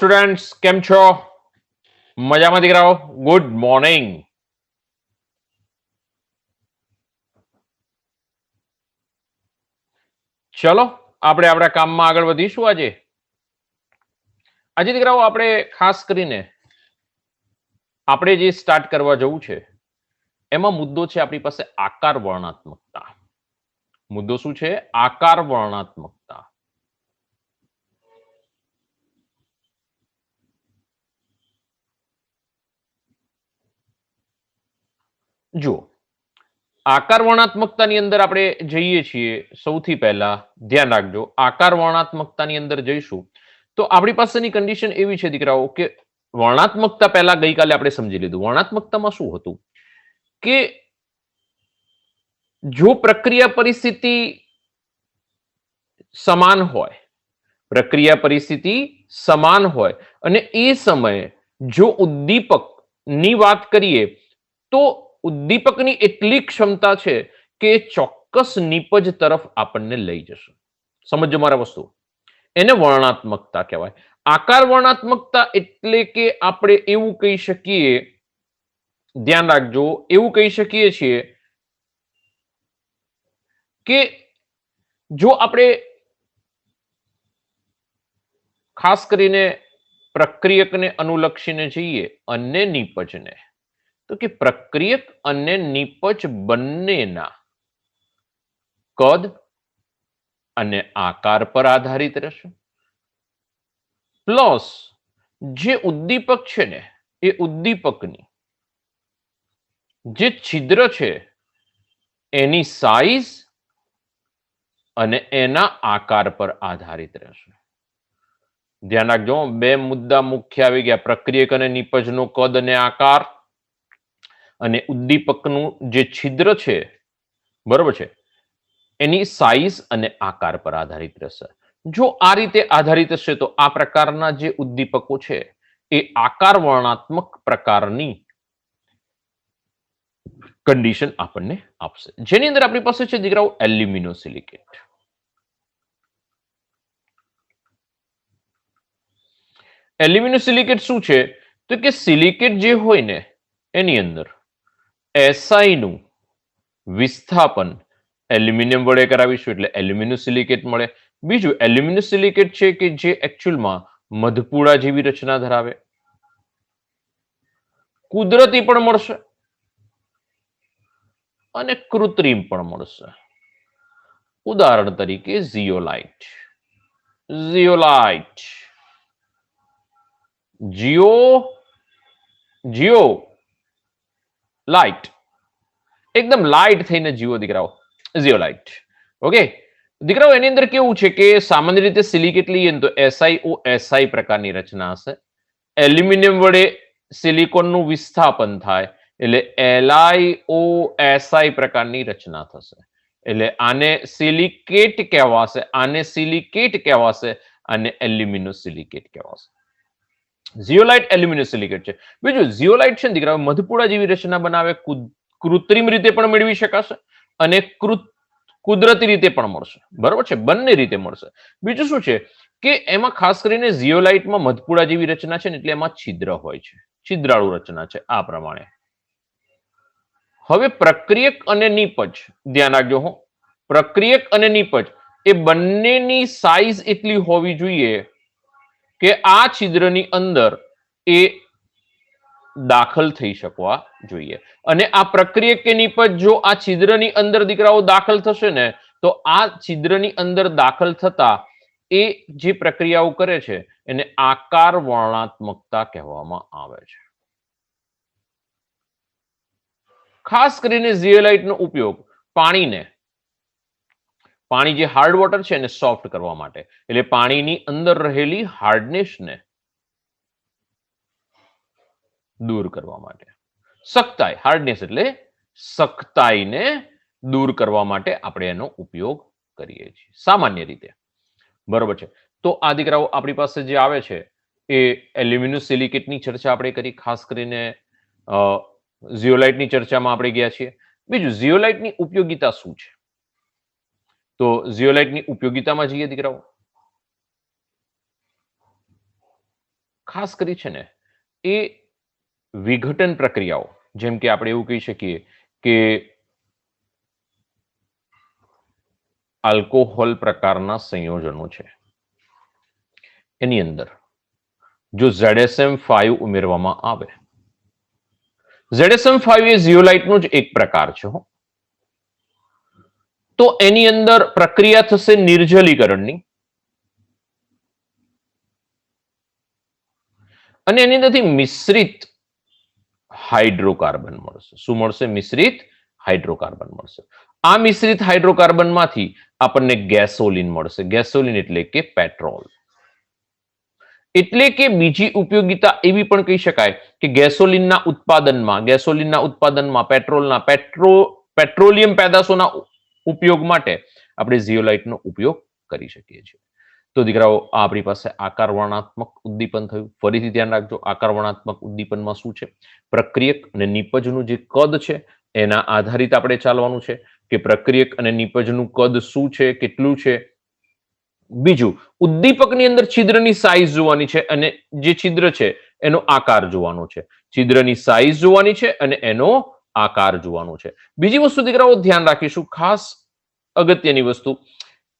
Students, કેમ છો? મજામાં દીકરાઓ? Good morning. ચલો આપણે આપણા કામમાં આગળ વધીશું. આજે દીકરાઓ આપણે ખાસ કરીને આપણે જે સ્ટાર્ટ કરવા જવું છે એમાં મુદ્દો છે આપણી પાસે આકાર વર્ણનાત્મકતા. મુદ્દો શું છે? આકાર વર્ણનાત્મકતા. જુઓ, આકાર વર્ણનાત્મકતાની અંદર આપણે જઈએ છીએ, સૌથી પહેલા ધ્યાન રાખજો, આકાર વર્ણનાત્મકતાની અંદર જઈશું તો આપણી પાસેની કન્ડિશન એવી છે દીકરાઓ કે વર્ણનાત્મકતા પહેલા ગઈકાલે આપણે સમજી લીધું. વર્ણનાત્મકતામાં શું હતું કે જો પ્રક્રિયા પરિસ્થિતિ સમાન હોય, પ્રક્રિયા પરિસ્થિતિ સમાન હોય અને એ સમયે જો ઉદ્દીપકની વાત કરીએ તો ઉદ્દીપકની એટલી ક્ષમતા છે કે ચોક્કસ નિપજ તરફ આપણને લઈ જશે. સમજો મારા વસ્તુ, એને વર્ણનાત્મકતા કહેવાય. આકાર વર્ણનાત્મકતા એટલે કે આપણે એવું કહી શકીએ, ધ્યાન રાખજો, એવું કહી શકીએ છીએ કે જો આપણે ખાસ કરીને પ્રક્રિયકને અનુલક્ષીને જઈએ અને નિપજને, તો કે પ્રક્રિયક અને નિપજ બંનેના કદ અને આકાર પર આધારિત રહેશે. પ્લસ જે ઉદ્દીપક છે ને એ ઉદ્દીપકની જે છિદ્ર છે એની સાઈઝ અને એના આકાર પર આધારિત રહેશે. ધ્યાન રાખજો, બે મુદ્દા મુખ્ય આવી ગયા, પ્રક્રિયક અને નિપજનો કદ અને આકાર અને ઉદ્દીપકનું જે છિદ્ર છે, બરોબર છે, એની સાઈઝ અને આકાર પર આધારિત રહેશે. જો આ રીતે આધારિત હશે તો આ પ્રકારના જે ઉદ્દીપકો છે એ આકાર વર્ણનાત્મક પ્રકારની કન્ડિશન આપણને આપશે, જેની અંદર આપણી પાસે છે દીકરાઓ એલ્યુમિનોસિલિકેટ. એલ્યુમિનોસિલિકેટ શું છે? તો કે સિલિકેટ જે હોય ને એની અંદર SI નું વિસ્થાપન એલ્યુમિનિયમ વડે કરાવીશું એટલે એલ્યુમિનોસિલિકેટ મળે. બીજું એલ્યુમિનોસિલિકેટ છે કે જે એકચ્યુઅલમાં મધપુડા જેવી રચના ધરાવે. કુદરતી પણ મળશે અને કૃત્રિમ પણ મળશે. ઉદાહરણ તરીકે ઝિયોલાઇટ, જીઓ લાઇટ, એકદમ લાઇટ થઈને જીવો દીકરાઓ, ઝિયોલાઇટ. ઓકે દીકરાઓ, એની અંદર કેવું છે કે સામાન્ય રીતે સિલિકેટ લઈએ તો SiO પ્રકારની રચના હશે. એલ્યુમિનિયમ વડે સિલિકોનનું વિસ્થાપન થાય એટલે LiOSi પ્રકારની રચના થશે. એટલે આને સિલિકેટ કહેવાશે, આને સિલિકેટ કહેવાશે અને એલ્યુમિનોસિલિકેટ કહેવાશે. ઝિયોલાઇટ એલ્યુમિનોસિલિકેટ છે. બીજું ઝિયોલાઇટ છે ને દીકરાઓ મધપુડા જેવી રચના બનાવે, કૃત્રિમ રીતે પણ મેળવી શકાશે અને કુદરતી રીતે પણ મળશે. બરોબર છે, બંને રીતે મળશે. બીજું શું છે કે એમાં ખાસ કરીને ઝિયોલાઇટમાં મધપુડા જેવી રચના છે ને એટલે એમાં છિદ્ર હોય છે, છિદ્રાળુ રચના છે આ પ્રમાણે. હવે પ્રક્રિયક અને નિપજ ધ્યાન રાખજો હો, પ્રક્રિયક અને નિપજ એ બંનેની સાઈઝ એટલી હોવી જોઈએ કે આ છિદ્રની અંદર એ દાખલ થઈ શકવા જોઈએ. અને આ પ્રક્રિયક કે નિપજ જો આ છિદ્રની અંદર દીકરાઓ દાખલ થશે ને તો આ છિદ્રની અંદર દાખલ થતા એ જે પ્રક્રિયાઓ કરે છે એને આકાર વર્ણનાત્મકતા કહેવામાં આવે છે. ખાસ કરીને ઝિયોલાઇટનો ઉપયોગ પાણી જે હાર્ડ વોટર છે એને સોફ્ટ કરવા માટે, એટલે પાણીની અંદર રહેલી હાર્ડનેસને દૂર કરવા માટે, સખ્તાઈ, હાર્ડનેસ એટલે સખ્તાઈને દૂર કરવા માટે આપણે એનો ઉપયોગ કરીએ છીએ સામાન્ય રીતે. બરોબર છે. તો આ દીકરાઓ આપણી પાસે જે આવે છે એ એલ્યુમિનોસિલિકેટની ચર્ચા આપણે કરી, ખાસ કરીને ઝિયોલાઇટની ચર્ચામાં આપણે ગયા છીએ. બીજું ઝિયોલાઇટની ઉપયોગિતા શું છે? તો ઝિયોલાઇટની ઉપયોગિતામાં જઈએ દીકરાઓ. ખાસ કરી છે ને એ વિઘટન પ્રક્રિયાઓ, જેમ કે આપણે એવું કહી શકીએ કે આલ્કોહોલ પ્રકારના સંયોજનો છે, એની અંદર જો ZSM5 ઉમેરવામાં આવે, ZSM5 એ ઝિયોલાઇટનો જ એક પ્રકાર છે, તો એની અંદર પ્રક્રિયા થશે નિર્જલીકરણની, અને એની અંદરથી મિશ્રિત હાઇડ્રોકાર્બન મળશે. શું મળશે? મિશ્રિત હાઇડ્રોકાર્બન મળશે. આ મિશ્રિત હાઇડ્રોકાર્બનમાંથી આપણને ગેસોલિન મળશે. ગેસોલિન એટલે કે પેટ્રોલ. એટલે કે બીજી ઉપયોગિતા એવી પણ કહી શકાય કે ગેસોલિનના ઉત્પાદનમાં પેટ્રોલિયમ પેદાશોના ઉપયોગ માટે આપણે ઝિયોલાઇટનો ઉપયોગ કરી શકીએ છીએ. તો દીકરાઓ, આપણી પાસે આકાર વર્ણનાત્મક ઉદ્દીપન થયું. ફરીથી ધ્યાન રાખજો, આકાર વર્ણનાત્મક ઉદ્દીપનમાં શું છે? પ્રક્રિયક અને નિપજનું જે કદ છે એના આધારિત આપણે ચાલવાનું છે કે પ્રક્રિયક અને નિપજનું કદ શું છે, કેટલું છે. બીજું, ઉદ્દીપકની અંદર છિદ્રની સાઈઝ જોવાની છે અને જે છિદ્ર છે એનો આકાર જોવાનો છે. છિદ્રની સાઈઝ જોવાની છે અને એનો આકાર જોવાનો છે. બીજી વસ્તુ દીકરાઓ ધ્યાન રાખીશું, ખાસ અગત્યની વસ્તુ,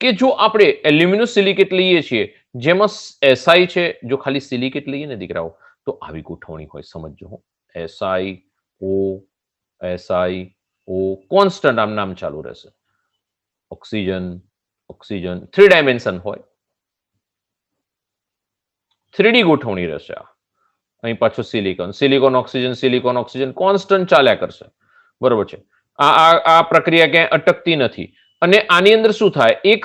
કે જો આપણે એલ્યુમિનોસિલિકેટ લઈએ છીએ જેમાં SI છે, જો ખાલી સિલિકેટ લઈએ ને દીકરાઓ તો આવી ગોઠવણી હોય, સમજજો. SiO કોન્સ્ટન્ટ નામ ચાલુ રહેશે. ઓક્સિજન 3 ડાયમેન્શન હોય, 3D ગોઠવણી રહેશે. અહીં પાછું સિલિકોન ઓક્સિજન કોન્સ્ટન્ટ ચાલ્યા કરશે. બરોબર છે. આ પ્રક્રિયા ક્યાંય અટકતી નથી. અને આની અંદર શું થાય? એક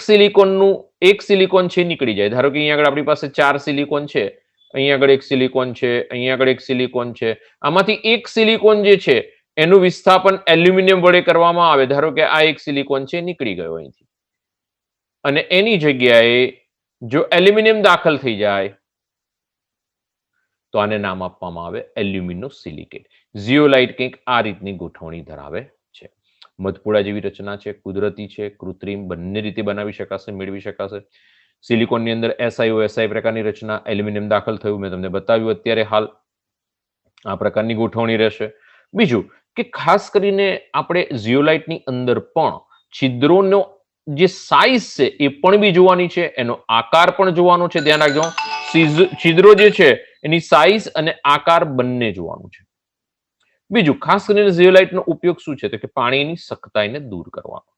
સિલિકોન છે નીકળી જાય. ધારો કે અહીંયા આગળ આપણી પાસે 4 સિલિકોન છે, અહીંયા આગળ એક સિલિકોન છે, અહીંયા આગળ એક સિલિકોન છે. આમાંથી એક સિલિકોન જે છે એનું વિસ્થાપન એલ્યુમિનિયમ વડે કરવામાં આવે. ધારો કે આ એક સિલિકોન છે, નીકળી ગયો અહીંથી, અને એની જગ્યાએ જો એલ્યુમિનિયમ દાખલ થઈ જાય તો આને નામ આપવામાં આવે એલ્યુમિનોસિલિકેટ. ઝિયોલાઇટ કંઈક આ રીતની ગોઠવણી ધરાવે છે. મધપુડા જેવી રચના છે, કુદરતી છે, કૃત્રિમ, બંને રીતે બનાવી શકાશે, મેળવી શકાશે. સિલિકોનની અંદર SiO પ્રકારની રચના, એલ્યુમિનિયમ દાખલ થયું, મેં તમને બતાવ્યું અત્યારે હાલ. આ પ્રકારની ગોઠવણી રહેશે. બીજું કે ખાસ કરીને આપણે ઝિયોલાઇટની અંદર પણ છિદ્રોનો જે સાઈઝ છે એ પણ બી જોવાની છે, એનો આકાર પણ જોવાનો છે. ધ્યાન રાખજો, છિદ્રો જે છે એની સાઈઝ અને આકાર બંને જોવાનું છે. બીજું ખાસ કરીને ઝિયોલાઇટનો ઉપયોગ શું છે? તો કે પાણીની સખ્તાઈને દૂર કરવાનો.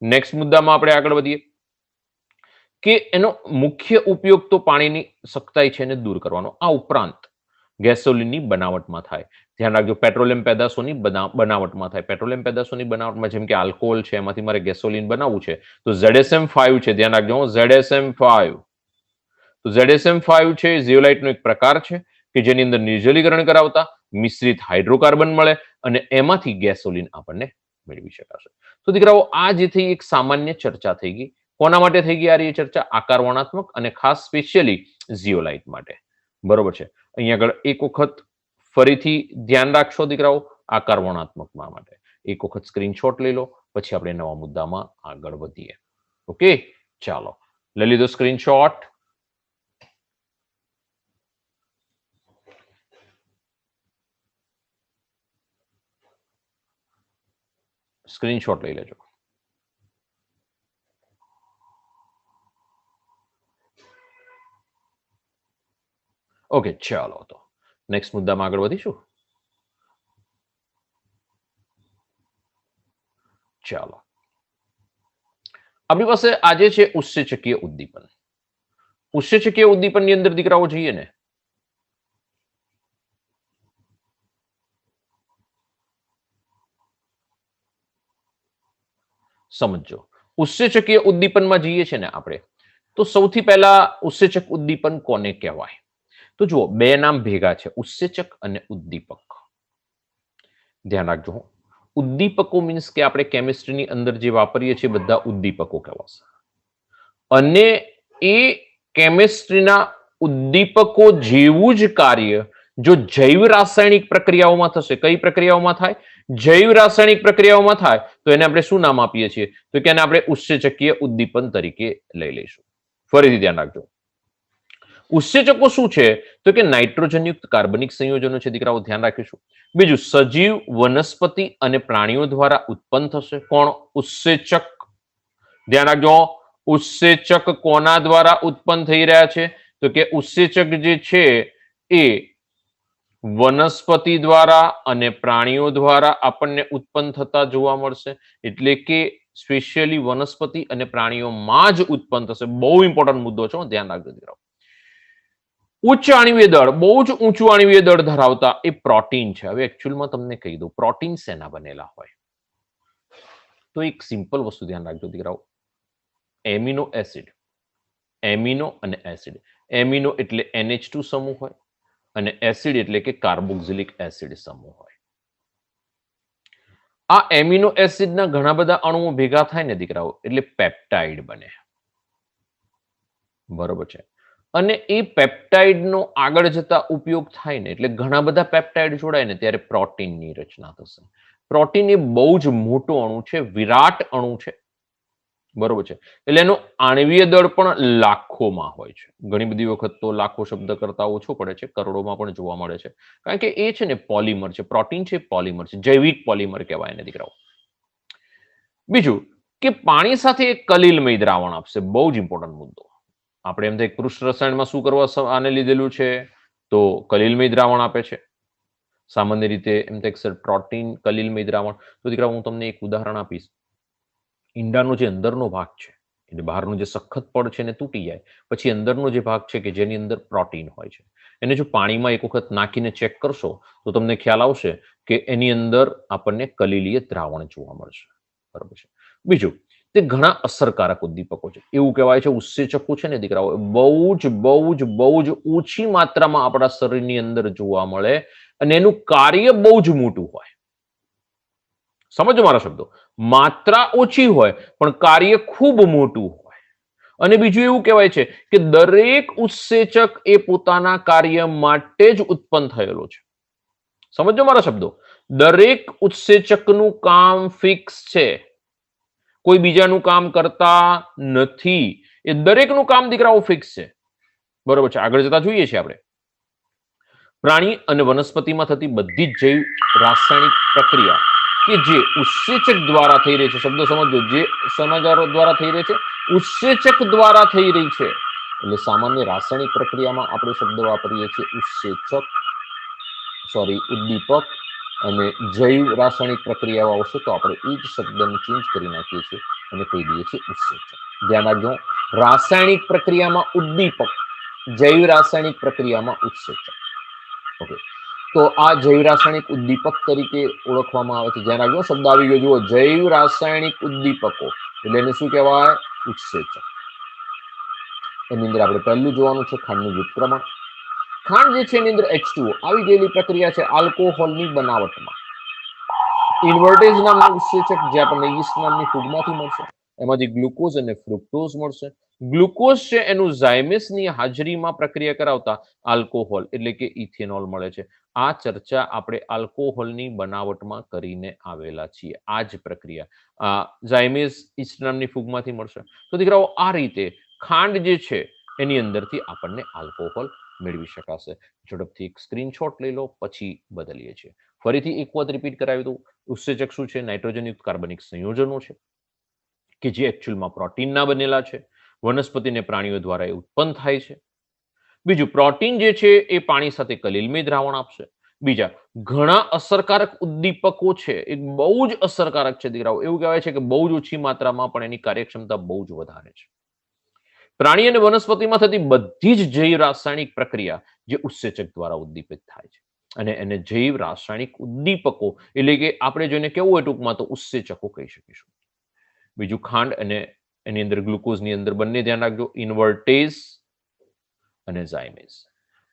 નેક્સ્ટ મુદ્દામાં આપણે આગળ વધીએ કે એનો મુખ્ય ઉપયોગ તો પાણીની સખ્તાઈ છે એને દૂર કરવાનો. આ ઉપરાંત ગેસોલિનની બનાવટમાં થાય. ધ્યાન રાખજો, પેટ્રોલિયમ પેદાશોની બનાવટમાં થાય. પેટ્રોલિયમ પેદાશોની બનાવટમાં જેમ કે આલ્કોહોલ છે, એમાંથી મારે ગેસોલિન બનાવવું છે તો ZSM5 છે. ધ્યાન રાખજો, ZSM5. તો ZSM5 છે ઝિયોલાઇટનો એક પ્રકાર છે કે જેની અંદર નિર્જલીકરણ કરાવતા મિશ્રિત હાઇડ્રોકાર્બન મળે અને એમાંથી ગેસોલિન આપણને મેળવી શકાશે. તો દીકરાઓ, આ જે થઈ એક સામાન્ય ચર્ચા થઈ ગઈ. કોના માટે થઈ ગઈ આ ચર્ચા? આકાર વર્ણનાત્મક અને ખાસ સ્પેશિયલી ઝિયોલાઇટ માટે. બરોબર છે. અહીંયા આગળ એક વખત ફરીથી ધ્યાન રાખશો દીકરાઓ, આકાર વર્ણનાત્મકમાં માટે એક વખત સ્ક્રીનશોટ લઈ લો, પછી આપણે નવા મુદ્દામાં આગળ વધીએ. ઓકે, ચાલો લઈ લીધો સ્ક્રીનશોટ. સ્ક્રીનશોટ લઈ લેજો. ઓકે, ચાલો તો નેક્સ્ટ મુદ્દામાં આગળ વધીશું. ચાલો, આપણી પાસે આજે છે ઉત્સેચકીય ઉદ્દીપન. ઉત્સેચકીય ઉદ્દીપનની અંદર દીકરાઓ જોઈએ ને, સમજો. ઉત્સેચકીય ઉદ્દીપનમાં જઈએ છે ને આપણે, તો સૌથી પહેલા ઉત્સેચક ઉદ્દીપન કોને કહેવાય? તો જુઓ, બે નામ ભેગા છે, ઉત્સેચક અને ઉદ્દીપક. ધ્યાન રાખજો, ઉદ્દીપકો મીન્સ કે આપણે કેમિસ્ટ્રીની અંદર જે વાપરીએ છીએ બધા ઉદ્દીપકો કહેવાશે. અને એ કેમિસ્ટ્રીના ઉદ્દીપકો જેવું જ કાર્ય જો જૈવ રાસાયણિક પ્રક્રિયાઓમાં થશે. કઈ પ્રક્રિયાઓમાં થાય? જૈવ રાસાયણિક પ્રક્રિયાઓમાં થાય તો એને આપણે શું નામ આપીએ છીએ? તો કે એને આપણે ઉત્સેચકીય ઉદ્દીપન તરીકે લઈ લઈશું. ફરીથી ધ્યાન રાખજો, ઉત્સેચકો શું છે તો કે નાઇટ્રોજનયુક્ત કાર્બનિક સંયોજનો છે દીકરાઓ, ધ્યાન રાખીશું. બીજું, સજીવ, વનસ્પતિ અને પ્રાણીઓ દ્વારા ઉત્પન્ન થશે. કોણ? ઉત્સેચક. ધ્યાન રાખજો, ઉત્સેચક કોના દ્વારા ઉત્પન્ન થઈ રહ્યા છે તો કે ઉત્સેચક જે છે એ વનસ્પતિ દ્વારા અને પ્રાણીઓ દ્વારા આપણને ઉત્પન્ન થતા જોવા મળશે. એટલે કે સ્પેશિયલી વનસ્પતિ અને પ્રાણીઓમાં જ ઉત્પન્ન થશે. બહુ ઇમ્પોર્ટન્ટ મુદ્દો છે, ધ્યાન રાખજો દીકરાઓ. ઉચ્ચ આણ્વીય દળ, બહુ જ ઊંચું આણ્વીય દળ ધરાવતા એ પ્રોટીન છે. હવે એકચ્યુઅલમાં તમને કહી દઉં પ્રોટીન શેના બનેલા હોય તો એક સિમ્પલ વસ્તુ ધ્યાન રાખજો દીકરાઓ, એમિનો એસિડ. એમિનો અને એસિડ. એમિનો એટલે NH2 સમૂહ હોય અને એસિડ એટલે કે કાર્બોક્સિલિક એસિડ સમૂહ હોય. આ એમિનો એસિડના ઘણા બધા અણુઓ ભેગા થાય ને દીકરાઓ એટલે પેપ્ટાઇડ બને. બરોબર છે. અને એ પેપ્ટાઇડનો આગળ જતા ઉપયોગ થાય ને એટલે ઘણા બધા પેપ્ટાઇડ જોડાય ને ત્યારે પ્રોટીનની રચના થશે. પ્રોટીન એ બહુ જ મોટો અણુ છે, વિરાટ અણુ છે. બરોબર છે. એટલે એનું આણ્વીય દળ પણ લાખોમાં હોય છે. ઘણી બધી વખત તો લાખો શબ્દ કરતા ઓછો પડે છે, કરોડોમાં પણ જોવા મળે છે. કારણ કે એ છે ને પોલિમર છે, પ્રોટીન છે પોલિમર છે, જૈવિક પોલિમર કહેવાય એને દીકરાઓ. બીજું કે પાણી સાથે એક કલીલમય દ્રાવણ આપશે. બહુ જ ઇમ્પોર્ટન્ટ મુદ્દો. આપણે એમ થાય પૃષ્ઠ રસાયણમાં શું કરવા આને લીધેલું છે તો કલીલમય દ્રાવણ આપે છે. સામાન્ય રીતે એમ થાય સર પ્રોટીન કલીલમય દ્રાવણ, તો દીકરા હું તમને એક ઉદાહરણ આપીશ. ઈંડાનો જે અંદરનો ભાગ છે એટલે બહારનું જે સખત પડ છે ને તૂટી જાય, પછી અંદરનો જે ભાગ છે કે જેની અંદર પ્રોટીન હોય છે એને જો પાણીમાં એક વખત નાખીને ચેક કરશો તો તમને ખ્યાલ આવશે કે એની અંદર આપણને કલીલીય દ્રાવણ જોવા મળશે. બરોબર છે. બીજું, તે ઘણા અસરકારક ઉદ્દીપકો છે. એવું કહેવાય છે ઉત્સેચકો છે ને દીકરાઓ બહુ જ ઓછી માત્રામાં આપણા શરીરની અંદર જોવા મળે અને એનું કાર્ય બહુ જ મોટું હોય. સમજો મારા શબ્દો, માત્રા ઓછી હોય પણ કાર્ય ખૂબ મોટું હોય. અને બીજું એવું કહેવાય છે કે દરેક ઉત્સેચક એ પોતાના કાર્ય માટે જ ઉત્પન્ન થયેલો છે. સમજો મારા શબ્દો, દરેક ઉત્સેચકનું કામ ફિક્સ છે, કોઈ બીજાનું કામ કરતા નથી. એ દરેકનું કામ દીકરાઓ ફિક્સ છે. બરોબર છે. આગળ જતા જોઈએ છીએ આપણે. પ્રાણી અને વનસ્પતિમાં થતી બધી જ જૈવ રાસાયણિક પ્રક્રિયા કે જે ઉત્સેચક દ્વારા થઈ રહી છે, શબ્દો સમજો, જે સમાચારો દ્વારા થઈ રહી છે, ઉત્સેચક દ્વારા થઈ રહી છે. એટલે સામાન્ય રાસાયણિક પ્રક્રિયામાં આપણે શબ્દ વાપરીએ છીએ ઉદ્દીપક, અને જૈવ રાસાયણિક પ્રક્રિયાઓ આવશે તો આપણે એ જ શબ્દને ચેન્જ કરી નાખીએ છીએ અને કહી દઈએ છીએ ઉત્સેચક. ધ્યાન રાખજો, રાસાયણિક પ્રક્રિયામાં ઉદ્દીપક, જૈવ રાસાયણિક પ્રક્રિયામાં ઉત્સેચક. ઓકે, તો આ જૈવ રાસાયણિક ઉદ્દીપક તરીકે ઓળખવામાં આવે છે. ધ્યાન રાખજો, શબ્દ આવી ગયો જુઓ, જૈવ રાસાયણિક ઉદ્દીપકો એટલે એને શું કહેવાય? ઉત્સેચક. એની અંદર આપણે પહેલું જોવાનું છે ખાંડનું વ્યુત્ક્રમણ. ખાંડ જે છે એની અંદર H2O આવી ગયેલી પ્રક્રિયા છે આલ્કોહોલની બનાવટમાં. ઇન્વર્ટેજ નામનું ઉત્સેચક જે આપણને યીસ્ટ નામની ફૂગમાંથી મળશે, એમાંથી ગ્લુકોઝ અને ફ્રુક્ટોઝ મળશે. ગ્લુકોઝ છે એનું ઝાયમેસની હાજરીમાં પ્રક્રિયા કરાવતા આલ્કોહોલ એટલે કે ઇથેનોલ મળે છે. આ ચર્ચા આપણે આલ્કોહોલની બનાવટમાં કરીને આવેલા છીએ. આ જ પ્રક્રિયા ઝાયમેસ યીસ્ટ નામની ફૂગમાંથી મળશે. તો દીકરાઓ આ રીતે ખાંડ જે છે એની અંદરથી આપણને આલ્કોહોલ મેળવી શકાશે. ઝડપથી એક સ્ક્રીનશોટ લઈ લો, પછી બદલીએ છીએ. ફરીથી એક વખત રિપીટ કરાવી દઉં. ઉત્સેચક શું છે? નાઇટ્રોજનયુક્ત કાર્બનિક સંયોજનો છે કે જે એકચ્યુઅલમાં પ્રોટીનના બનેલા છે. વનસ્પતિ અને પ્રાણીઓ દ્વારા એ ઉત્પન્ન થાય છે. બીજું, પ્રોટીન જે છે એ પાણી સાથે કલીલમય દ્રાવણ આપશે. બીજા, ઘણા અસરકારક ઉદ્દીપકો છે, એ બહુ જ અસરકારક છે દીકરાઓ. એવું કહેવાય છે કે બહુ જ ઓછી માત્રામાં પણ એની કાર્યક્ષમતા બહુ જ વધારે છે. પ્રાણી અને વનસ્પતિમાં થતી બધી જ જૈવ રાસાયણિક પ્રક્રિયા જે ઉત્સેચક દ્વારા ઉદ્દીપિત થાય છે, અને એને જૈવ રાસાયણિક ઉદ્દીપકો એટલે કે આપણે જોઈને કેવું હોય ટૂંકમાં તો ઉત્સેચકો કહી શકીશું. બીજું, ખાંડ અને એની અંદર ગ્લુકોઝની અંદર બંને ધ્યાન રાખજો, ઇન્વર્ટેઝ અને ઝાયમેસ.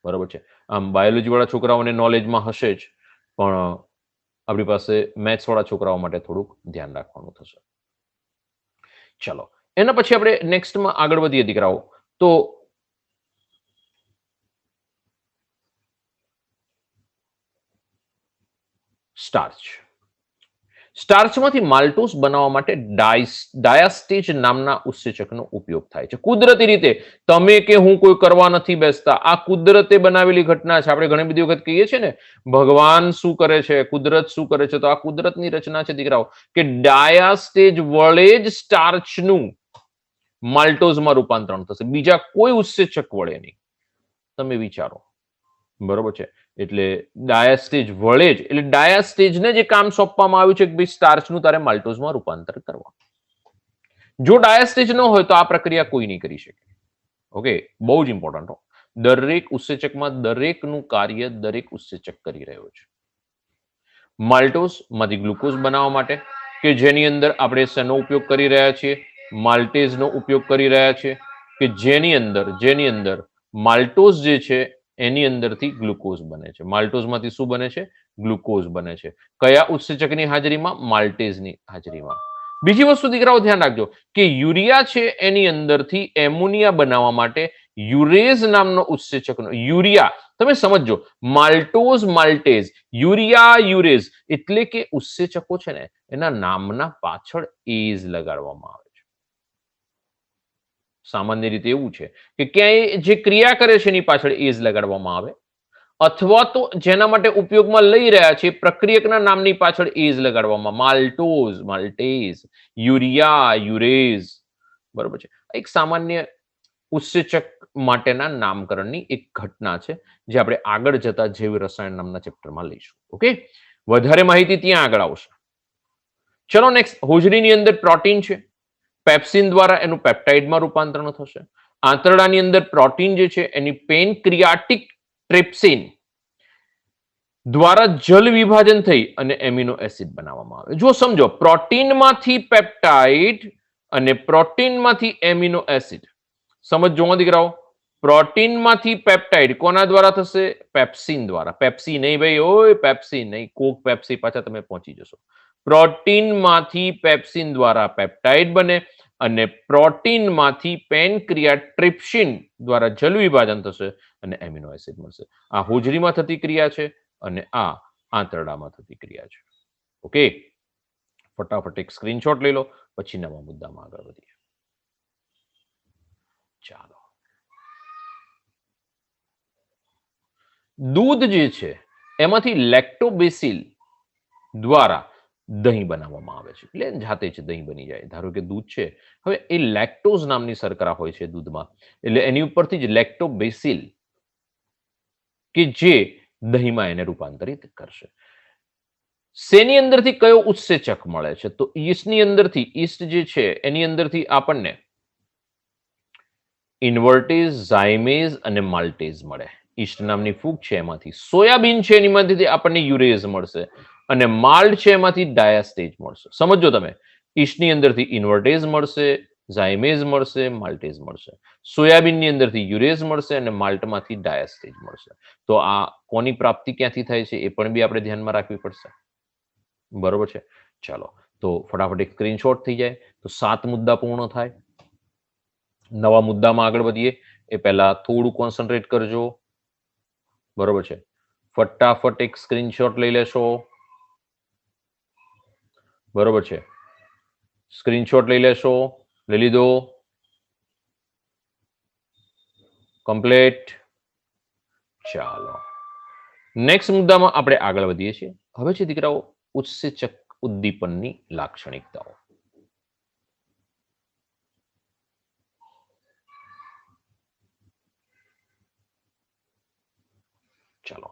બરોબર છે. આમ બાયોલોજી વાળા છોકરાઓને નોલેજમાં હશે જ, પણ આપણી પાસે મેથ્સ વાળા છોકરાઓ માટે થોડુંક ધ્યાન રાખવાનું થશે. ચલો, એના પછી આપણે નેક્સ્ટમાં આગળ વધીએ દીકરાઓ. તો સ્ટાર્ચ. સ્ટાર્ચમાંથી માલ્ટોઝ બનાવવા માટે ડાયાસ્ટેજ નામના ઉત્સેચકનો ઉપયોગ થાય છે. કુદરતી રીતે તમે કે હું કોઈ કરવા નથી બેસતા, આ કુદરતે બનાવેલી ઘટના છે. આપણે ઘણી બધી વખત કહીએ છીએ ને, ભગવાન શું કરે છે, કુદરત શું કરે છે, તો આ કુદરતની રચના છે દીકરાઓ, કે ડાયાસ્ટેજ વડે જ સ્ટાર્ચનું માલ્ટોઝમાં રૂપાંતરણ થશે, બીજા કોઈ ઉત્સેચક વડે નહીં. તમે વિચારો, બરોબર છે. એટલે ડાયાસ્ટેજ વડે જ, એટલે ડાયાસ્ટેજને જે કામ સોંપવામાં આવ્યું છે કે ભાઈ સ્ટાર્ચનું તારે માલ્ટોઝમાં રૂપાંતર કરવા. જો ડાયાસ્ટેજ ન હોય તો આ પ્રક્રિયા કોઈ નહીં કરી શકે. ઓકે, બહુ જ ઇમ્પોર્ટન્ટ હો. દરેક ઉત્સેચકમાં દરેકનું કાર્ય દરેક ઉત્સેચક કરી રહ્યો છે. માલ્ટોઝ માંથી ગ્લુકોઝ બનાવવા માટે, કે જેની અંદર આપણે શેનો ઉપયોગ કરી રહ્યા છીએ, માલ્ટેઝનો ઉપયોગ કરી રહ્યા છીએ, કે જેની અંદર માલ્ટોઝ જે છે એની અંદરથી ગ્લુકોઝ બને છે. માલ્ટોઝમાંથી શું બને છે? ગ્લુકોઝ બને છે. કયા ઉત્સેચકની હાજરીમાં? માલ્ટેઝની હાજરીમાં. બીજી વસ્તુ દીકરાઓ ધ્યાન રાખજો કે યુરિયા છે એની અંદરથી એમોનિયા બનાવવા માટે યુરેઝ નામનો ઉત્સેચકનો, યુરિયા તમે સમજો, માલ્ટોઝ માલ્ટેઝ, યુરિયા યુરેઝ, એટલે કે ઉત્સેચકો છે ને એના નામના પાછળ એઝ લગાડવામાં આવે છે. સામાન્ય રીતે એવું છે કે ક્યાંય જે ક્રિયા કરે છે એની પાછળ એઝ લગાડવામાં આવે, અથવા તો જેના માટે ઉપયોગમાં લઈ રહ્યા છે પ્રક્રિયકના નામની પાછળ એઝ લગાડવામાં, માલ્ટોઝ માલ્ટેઝ, યુરિયા યુરેઝ. બરોબર છે. એક સામાન્ય ઉત્સેચક માટેના નામકરણની એક ઘટના છે જે આપણે આગળ જતા જૈવ રસાયણ નામના ચેપ્ટરમાં લઈશું. ઓકે, વધારે માહિતી ત્યાં આગળ આવશે. ચલો નેક્સ્ટ, હોજરીની અંદર પ્રોટીન છે, પેપ્સિન દ્વારા એનું પેપ્ટાઇડમાં રૂપાંતરણ થશે. આંતરડાની અંદર પ્રોટીન જે છે એની પેનક્રિયાટિક ટ્રિપ્સિન દ્વારા જલ વિભાજન થઈ અને એમિનો એસિડ બનાવવામાં આવે. જો સમજો, પ્રોટીનમાંથી પેપ્ટાઇડ અને પ્રોટીનમાંથી એમિનો એસિડ. સમજો દીકરાઓ, પ્રોટીનમાંથી પેપ્ટાઇડ કોના દ્વારા થશે? પેપ્સિન દ્વારા. પેપ્સી નહીં ભાઈ, ઓય પેપ્સી નહીં, કોક પેપ્સી પાછા તમે પહોંચી જશો. પ્રોટીનમાંથી પેપ્સિન દ્વારા પેપ્ટાઇડ બને અને પ્રોટીનમાંથી પેનક્રિયાટ્રિપ્સિન દ્વારા જલ વિભાજન થશે અને એમિનો એસિડ મળશે. આ હોજરીમાં થતી ક્રિયા છે અને આ આંતરડામાં થતી ક્રિયા છે. ઓકે, ફટાફટ એક સ્ક્રીનશોટ લઈ લો, પછી નવા મુદ્દામાં આગળ વધીએ. ચાલો, દૂધ જે છે એમાંથી લેક્ટોબેસિલ દ્વારા દહીં બનાવવામાં આવે છે. એટલે જાતે જ દહીં બની જાય. ધારો કે દૂધ છે, હવે એ લેક્ટોઝ નામની શર્કરા હોય છે દૂધમાં, એટલે એની ઉપરથી જ લેક્ટોબેસિલ કે જે દહીંમાં એને રૂપાંતરિત કરશે. શેની અંદરથી કયો ઉત્સેચક મળે છે? તો ઈસ્ટની અંદરથી, ઈસ્ટ જે છે એની અંદરથી આપણને ઇન્વર્ટેઝ, ઝાયમેઝ અને માલ્ટેઝ મળે. ઈસ્ટ નામની ફૂગ છે એમાંથી. સોયાબીન છે એમાંથી આપણને યુરેઝ મળશે અને માલ્ટ છે એમાંથી ડાયાસ્ટેજ મળશે. સમજો તમે, ઈસ્ટની અંદરથી ઇન્વર્ટેઝ મળશે, ઝાયમેઝ મળશે, માલ્ટેઝ મળશે. સોયાબીનની અંદરથી યુરેઝ મળશે અને માલ્ટમાંથી ડાયાસ્ટેજ મળશે. તો આ કોની પ્રાપ્તિ ક્યાંથી થાય છે એ પણ બી આપણે ધ્યાનમાં રાખવી પડશે. બરોબર છે. ચાલો, તો ફટાફટ એક સ્ક્રીનશોટ થઈ જાય તો 7 મુદ્દા પૂર્ણ થાય. નવા મુદ્દામાં આગળ વધીએ એ પહેલા થોડું કોન્સન્ટ્રેટ કરજો. બરોબર છે. ફટાફટ એક સ્ક્રીનશોટ લઈ લેશો. બરોબર છે, સ્ક્રીનશોટ લઈ લેશો. લઈ લીધો? કમ્પ્લીટ. ચાલો, નેક્સ્ટ મુદ્દામાં આપણે આગળ વધીએ છીએ. હવે છે દીકરાઓ ઉત્સેચક ઉદ્દીપનની લાક્ષણિકતાઓ. ચાલો,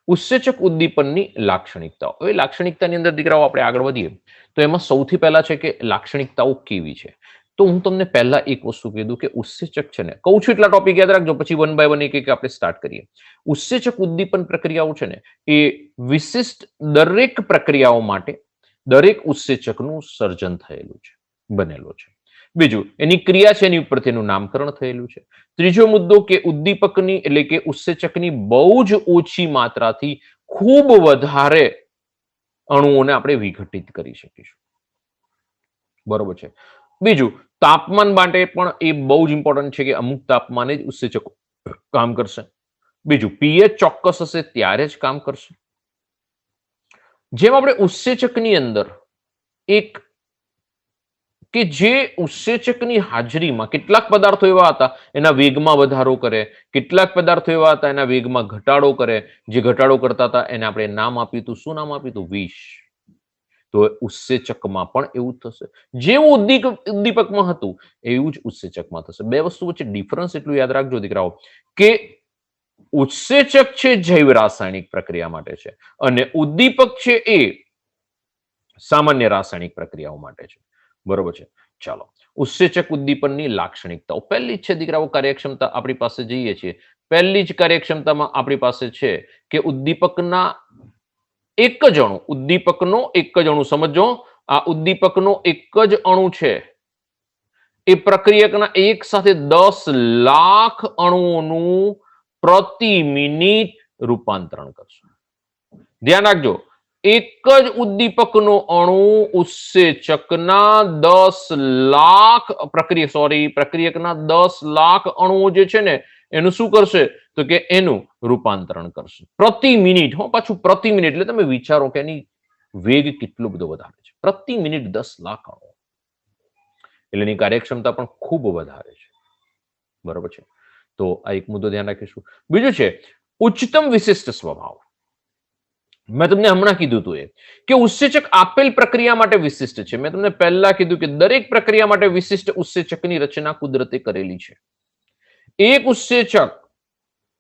ઉત્સેચક ઉદ્દીપનની લાક્ષણિકતાઓ. હવે લાક્ષણિકતાની અંદર દીકરાઓ આપણે આગળ વધીએ તો એમાં સૌથી પહેલા છે કે લાક્ષણિકતાઓ કેવી છે. તો હું તમને પહેલા એક વસ્તુ કીધું કે ઉત્સેચક છે ને, કહું છું એટલા ટોપિક યાદ રાખજો, પછી 1 by 1 એક આપણે સ્ટાર્ટ કરીએ. ઉત્સેચક ઉદ્દીપન પ્રક્રિયાઓ છે ને એ વિશિષ્ટ દરેક પ્રક્રિયાઓ માટે દરેક ઉત્સેચકનું સર્જન થયેલું છે, બનેલું છે. બીજું, એની ક્રિયા છે એની ઉપર તેનું નામકરણ થયેલું છે. ત્રીજો મુદ્દો કે ઉદ્દીપકની એટલે કે ઉત્સેચકની બહુ જ ઓછી માત્રાથી ખૂબ વધારે અણુઓને આપણે વિઘટિત કરી શકીશું. બરોબર છે. બીજું, તાપમાન માટે પણ એ બહુ જ ઇમ્પોર્ટન્ટ છે કે અમુક તાપમાને જ ઉત્સેચકો કામ કરશે. બીજું, પીએચ ચોક્કસ હશે ત્યારે જ કામ કરશે. જેમ આપણે ઉત્સેચકની અંદર એક કે જે ઉત્સેચકની હાજરીમાં કેટલાક પદાર્થો એવા હતા એના વેગમાં વધારો કરે, કેટલાક પદાર્થો એવા હતા એના વેગમાં ઘટાડો કરે. જે ઘટાડો કરતા હતા એને આપણે નામ આપ્યું હતું. શું નામ આપ્યું હતું? વિષ. તો ઉત્સેચકમાં પણ એવું થશે. જેવું ઉદ્દીપકમાં હતું એવું જ ઉત્સેચકમાં થશે. બે વસ્તુ વચ્ચે ડિફરન્સ એટલું યાદ રાખજો દીકરાઓ કે ઉત્સેચક છે જૈવ રાસાયણિક પ્રક્રિયા માટે છે અને ઉદ્દીપક છે એ સામાન્ય રાસાયણિક પ્રક્રિયાઓ માટે છે. બરોબર છે. ચાલો, ઉત્સેચક ઉદ્દીપનની લાક્ષણિકતાઓ. પહેલી જ છે દીકરાઓ કાર્યક્ષમતા. આપણી પાસે જઈએ છીએ, પહેલી જ કાર્યક્ષમતામાં આપણી પાસે છે કે ઉદ્દીપકના એક જ અણુ, ઉદ્દીપકનો એક જ અણુ, સમજો આ ઉદ્દીપકનો એક જ અણુ છે એ પ્રક્રિયકના એક સાથે 10 લાખ અણુઓનું પ્રતિ મિનિટ રૂપાંતરણ કરશે. ધ્યાન રાખજો, એક જ ઉદ્દીપકનો અણુ ઉત્સેચકના 10 લાખ પ્રક્રિયકના 10 લાખ અણુઓ જે છે ને એનું શું કરશે તો કે એનું રૂપાંતરણ કરશે પ્રતિ મિનિટ. પાછું પ્રતિ મિનિટ એટલે તમે વિચારો કે એની વેગ કેટલો બધો વધારે છે. પ્રતિ મિનિટ 10 લાખ અણુઓ એટલે એની કાર્યક્ષમતા પણ ખૂબ વધારે છે. બરોબર છે. તો આ એક મુદ્દો ધ્યાન રાખીશું. બીજું છે ઉચ્ચતમ વિશિષ્ટ સ્વભાવ. મેં તમને હમણાં કીધું હતું એ કે ઉત્સેચક આપેલ પ્રક્રિયા માટે વિશિષ્ટ છે. મેં તમને પહેલા કીધું કે દરેક પ્રક્રિયા માટે વિશિષ્ટ ઉત્સેચકની રચના કુદરતે કરેલી છે. એક ઉત્સેચક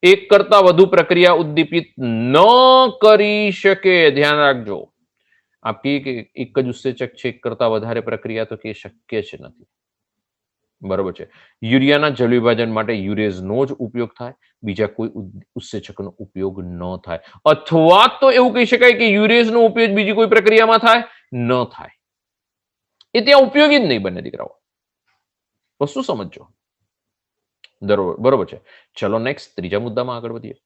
એક કરતા વધુ પ્રક્રિયા ઉદ્દીપિત ન કરી શકે. ધ્યાન રાખજો, આપી કે એક જ ઉત્સેચક છે એક કરતા વધારે પ્રક્રિયા તો કે શક્ય છે નથી. બરોબર છે. યુરિયાના જળ વિભાજન માટે યુરેઝનો જ ઉપયોગ થાય, બીજા કોઈ ઉત્સેચકનો ઉપયોગ ન થાય. અથવા તો એવું કહી શકાય કે યુરેઝનો ઉપયોગ બીજી કોઈ પ્રક્રિયામાં થાય ન થાય. એ ત્યાં ઉપયોગી જ નહીં બને દીકરાઓ. વસ્તુ સમજો. બરોબર છે. ચલો નેક્સ્ટ ત્રીજા મુદ્દામાં આગળ વધીએ.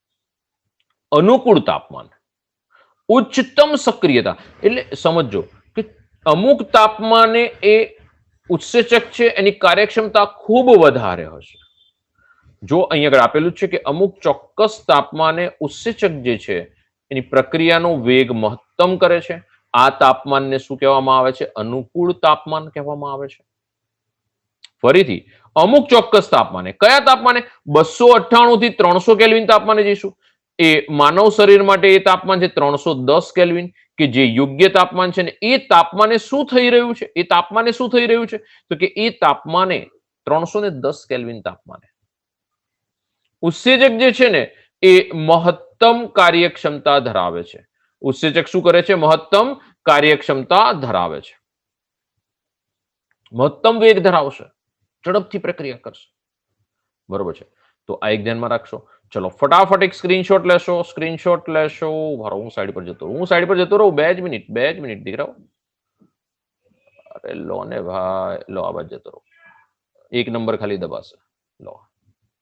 અનુકૂળ તાપમાન, ઉચ્ચતમ સક્રિયતા. એટલે સમજો કે અમુક તાપમાને એ ઉત્સેચક છે એની કાર્યક્ષમતા ખૂબ વધારે હશે. જો અહીંયા આગળ આપેલું છે કે અમુક ચોક્કસ તાપમાને ઉત્સેચક જે છે એની પ્રક્રિયાનો વેગ મહત્તમ કરે છે. આ તાપમાનને શું કહેવામાં આવે છે? અનુકૂળ તાપમાન કહેવામાં આવે છે. ફરીથી અમુક ચોક્કસ તાપમાને, કયા તાપમાને? 298 થી 300 કેલ્વિન તાપમાને જઈશું. એ માનવ શરીર માટે એ તાપમાન છે 310 કેલ્વિન, કે જે યોગ્ય તાપમાન છે ને એ તાપમાને શું થઈ રહ્યું છે? એ તાપમાને શું થઈ રહ્યું છે તો કે એ તાપમાને 310 કેલ્વિન તાપમાને ઉત્સેચક જે છે ને એ મહત્તમ કાર્યક્ષમતા ધરાવે છે. ઉત્સેચક શું કરે છે? મહત્તમ કાર્યક્ષમતા ધરાવે છે, મહત્તમ વેગ ધરાવશે, ઝડપથી પ્રક્રિયા કરશે. બરોબર છે. તો આ એક ધ્યાનમાં રાખશો. ચલો ફટાફટ એક સ્ક્રીનશોટ લેશો. હું સાઈડ પર જતો રહું. 2 જ મિનિટ દીકરાઓ. અરે લો ને ભાઈ, લો આ બાજુ જતો રહો. 1 નંબર ખાલી દબાશે. લો,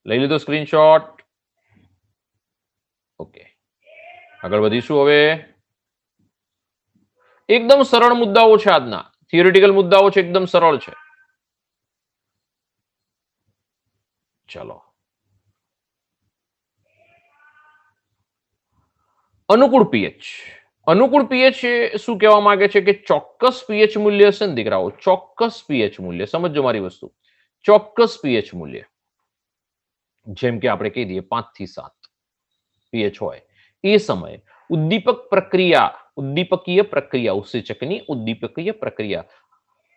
લઈ લીધો સ્ક્રીનશોટ. ઓકે, આગળ વધીશું. હવે એકદમ સરળ મુદ્દાઓ છે આજના. થિયોરિટિકલ મુદ્દાઓ છે, એકદમ સરળ છે. ચલો, અનુકૂળ પીએચ. અનુકૂળ પીએચ શું કહેવા માંગે છે કે ચોક્કસ પીએચ મૂલ્ય હશે ને દીકરાઓ, ચોક્કસ પીએચ મૂલ્ય. સમજો મારી વસ્તુ. ચોક્કસ પીએચ મૂલ્ય, જેમ કે આપણે કહી દઈએ 5 થી 7 પીએચ હોય એ સમયે ઉદ્દીપકીય પ્રક્રિયા, ઉત્સેચકની ઉદ્દીપકીય પ્રક્રિયા